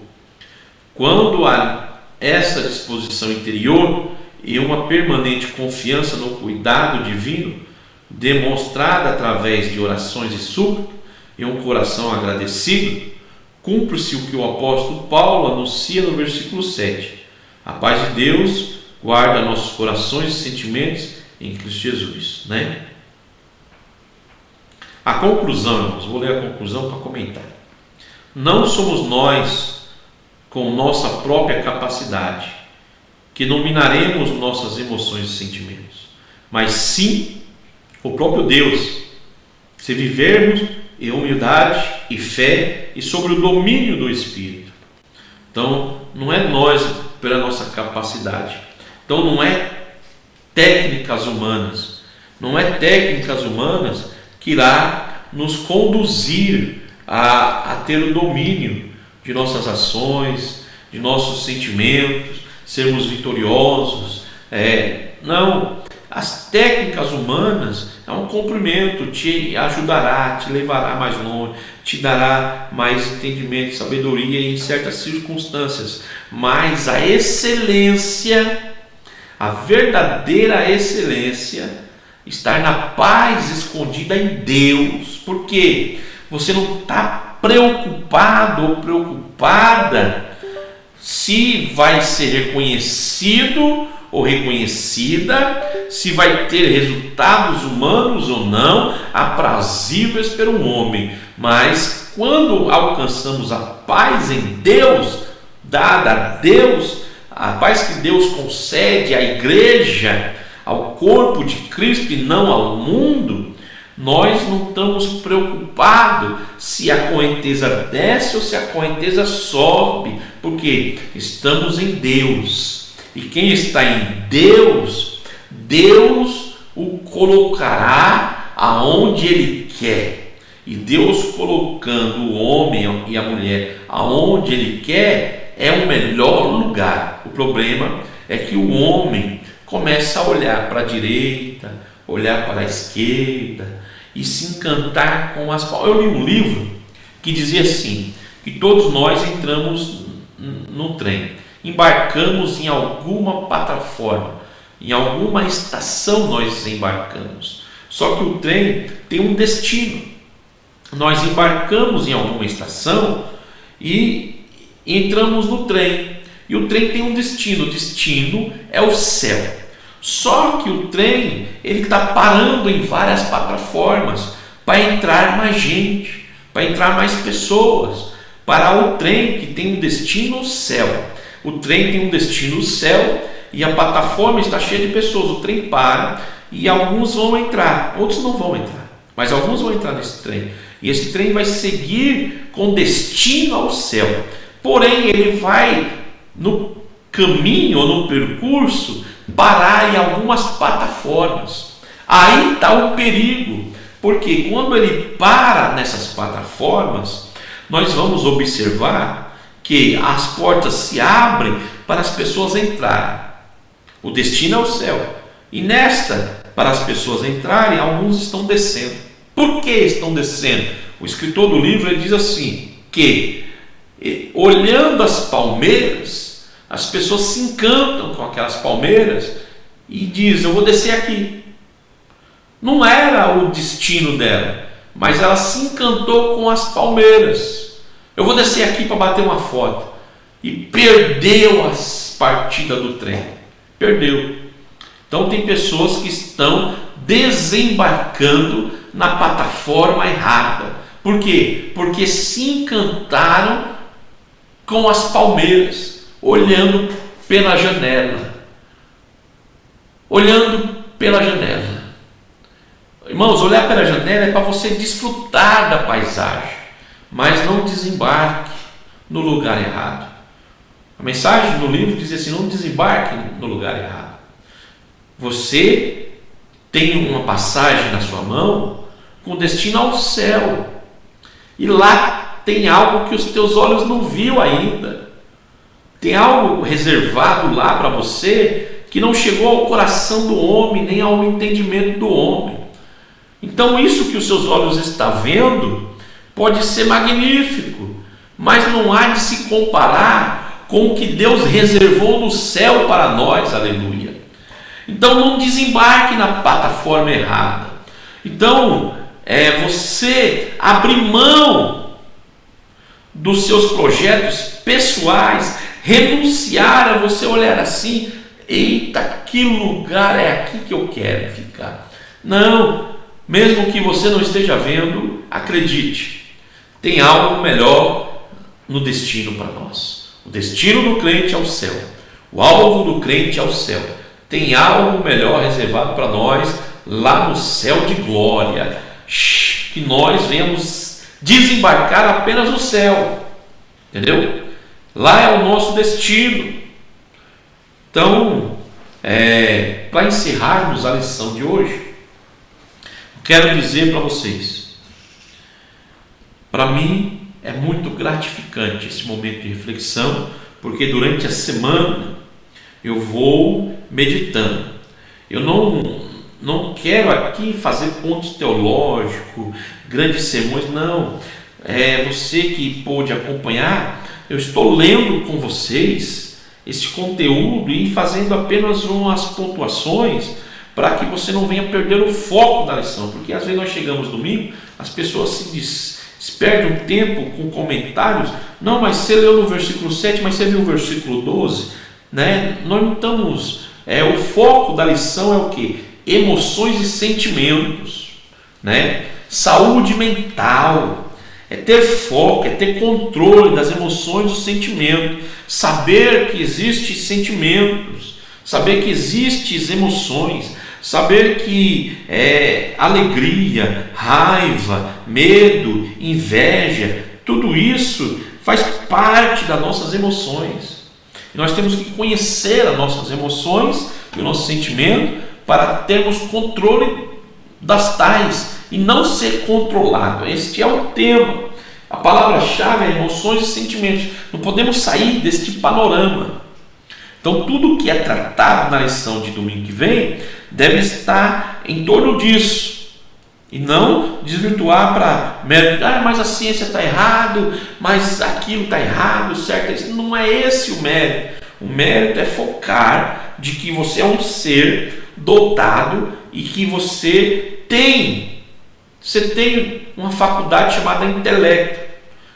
Quando há essa disposição interior e uma permanente confiança no cuidado divino, demonstrada através de orações e súplicas e um coração agradecido, cumpre-se o que o apóstolo Paulo anuncia no versículo 7. A paz de Deus guarda nossos corações e sentimentos em Cristo Jesus, né? A conclusão, irmãos, vou ler a conclusão para comentar. Não somos nós, com nossa própria capacidade, que dominaremos nossas emoções e sentimentos, mas sim o próprio Deus, se vivermos em humildade e fé e sobre o domínio do Espírito. Então, não é nós pela nossa capacidade. Então, não é técnicas humanas. Não é técnicas humanas que irá nos conduzir a ter o domínio de nossas ações, de nossos sentimentos, sermos vitoriosos. Não. As técnicas humanas é um cumprimento, te ajudará, te levará mais longe, te dará mais entendimento, sabedoria em certas circunstâncias. Mas a excelência, a verdadeira excelência, está na paz escondida em Deus. Por quê? Você não está preocupado ou preocupada se vai ser reconhecido ou reconhecida, se vai ter resultados humanos ou não, aprazíveis pelo homem. Mas quando alcançamos a paz em Deus, dada a Deus, a paz que Deus concede à igreja, ao corpo de Cristo e não ao mundo, nós não estamos preocupados se a correnteza desce ou se a correnteza sobe, porque estamos em Deus. E quem está em Deus, Deus o colocará aonde Ele quer. E Deus colocando o homem e a mulher aonde Ele quer é o melhor lugar. O problema é que o homem começa a olhar para a direita, olhar para a esquerda e se encantar com as... Eu li um livro que dizia assim, que todos nós entramos no trem, embarcamos em alguma plataforma, em alguma estação nós embarcamos. Só que o trem tem um destino. Nós embarcamos em alguma estação e entramos no trem. E o trem tem um destino. O destino é o céu. Só que o trem ele está parando em várias plataformas para entrar mais gente, para entrar mais pessoas. Para o trem que tem um destino o céu. O trem tem um destino o céu e a plataforma está cheia de pessoas. O trem para e alguns vão entrar, outros não vão entrar, mas alguns vão entrar nesse trem. E esse trem vai seguir com destino ao céu. Porém, ele vai no caminho ou no percurso parar em algumas plataformas. Aí está o perigo, porque quando ele para nessas plataformas, nós vamos observar que as portas se abrem para as pessoas entrarem. O destino é o céu. E nesta, para as pessoas entrarem, alguns estão descendo. Por que estão descendo? O escritor do livro ele diz assim, que olhando as palmeiras, as pessoas se encantam com aquelas palmeiras e dizem, eu vou descer aqui. Não era o destino dela, mas ela se encantou com as palmeiras. Eu vou descer aqui para bater uma foto. E perdeu as partidas do trem. Perdeu. Então tem pessoas que estão desembarcando na plataforma errada. Por quê? Porque se encantaram com as palmeiras, olhando pela janela. Olhando pela janela. Irmãos, olhar pela janela é para você desfrutar da paisagem, mas não desembarque no lugar errado. A mensagem do livro diz assim, não desembarque no lugar errado. Você tem uma passagem na sua mão com destino ao céu. E lá tem algo que os teus olhos não viu ainda. Tem algo reservado lá para você que não chegou ao coração do homem, nem ao entendimento do homem. Então isso que os seus olhos estão vendo pode ser magnífico, mas não há de se comparar com o que Deus reservou no céu para nós, aleluia. Então não desembarque na plataforma errada. Então você abrir mão dos seus projetos pessoais, renunciar a você olhar assim, eita, que lugar é aqui que eu quero ficar. Não, mesmo que você não esteja vendo, acredite, tem algo melhor no destino para nós. O destino do crente é o céu, o alvo do crente é o céu. Tem algo melhor reservado para nós lá no céu de glória, que nós venhamos desembarcar apenas no céu, entendeu? Lá é o nosso destino. Então, para encerrarmos a lição de hoje, quero dizer para vocês, para mim é muito gratificante esse momento de reflexão, porque durante a semana eu vou meditando. Eu não quero aqui fazer pontos teológicos, grandes sermões, não. Você que pôde acompanhar, eu estou lendo com vocês esse conteúdo e fazendo apenas umas pontuações para que você não venha perder o foco da lição, porque às vezes nós chegamos domingo, as pessoas se perdem um tempo com comentários. Não, mas você leu no versículo 7, mas você viu o versículo 12, né? Nós não estamos, o foco da lição é o que? Emoções e sentimentos, né? Saúde mental, é ter foco, é ter controle das emoções e dos sentimentos, saber que existem sentimentos, saber que existem emoções, saber que alegria, raiva, medo, inveja, tudo isso faz parte das nossas emoções. E nós temos que conhecer as nossas emoções e o nosso sentimento para termos controle das tais e não ser controlado. Este é o tema. A palavra-chave é emoções e sentimentos. Não podemos sair deste panorama. Então tudo que é tratado na lição de domingo que vem deve estar em torno disso. E não desvirtuar para mas a ciência está errado, mas aquilo está errado, certo? Não é esse o mérito. O mérito é focar de que você é um ser dotado e que você tem uma faculdade chamada intelecto,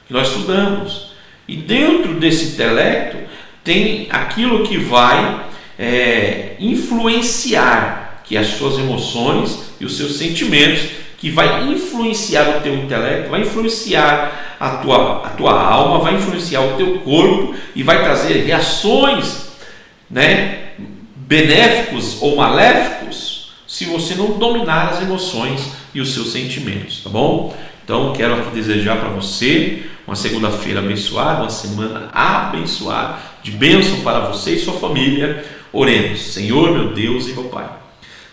que nós estudamos. E dentro desse intelecto tem aquilo que vai influenciar, que as suas emoções e os seus sentimentos, que vai influenciar o teu intelecto, vai influenciar a tua alma, vai influenciar o teu corpo e vai trazer reações, né, benéficos ou maléficos, se você não dominar as emoções e os seus sentimentos, tá bom? Então quero aqui desejar para você uma segunda-feira abençoada, uma semana abençoada, de bênção para você e sua família. Oremos. Senhor, meu Deus e meu Pai,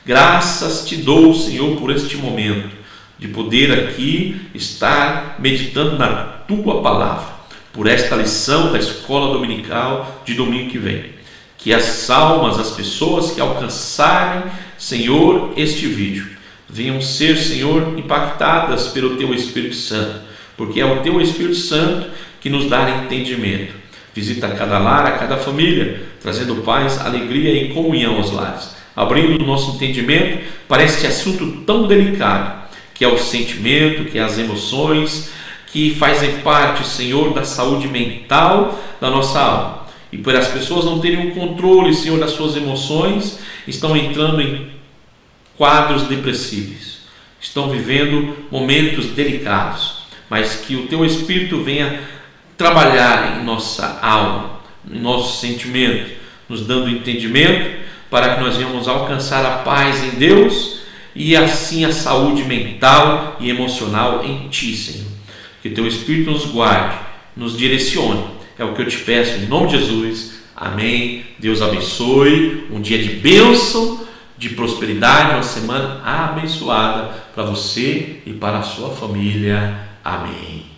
graças te dou, Senhor, por este momento de poder aqui estar meditando na tua palavra, por esta lição da escola dominical de domingo que vem. Que as almas, as pessoas que alcançarem, Senhor, este vídeo, venham ser, Senhor, impactadas pelo Teu Espírito Santo, porque é o Teu Espírito Santo que nos dá entendimento. Visita cada lar, a cada família, trazendo paz, alegria e comunhão aos lares, abrindo o nosso entendimento para este assunto tão delicado, que é o sentimento, que é as emoções, que fazem parte, Senhor, da saúde mental da nossa alma. E por as pessoas não terem o controle, Senhor, das suas emoções, estão entrando em quadros depressivos, estão vivendo momentos delicados, mas que o Teu Espírito venha trabalhar em nossa alma, em nosso sentimento, nos dando entendimento para que nós venhamos alcançar a paz em Deus e assim a saúde mental e emocional em Ti, Senhor. Que o Teu Espírito nos guarde, nos direcione. É o que eu te peço em nome de Jesus. Amém. Deus abençoe. Um dia de bênção, de prosperidade, uma semana abençoada para você e para a sua família. Amém.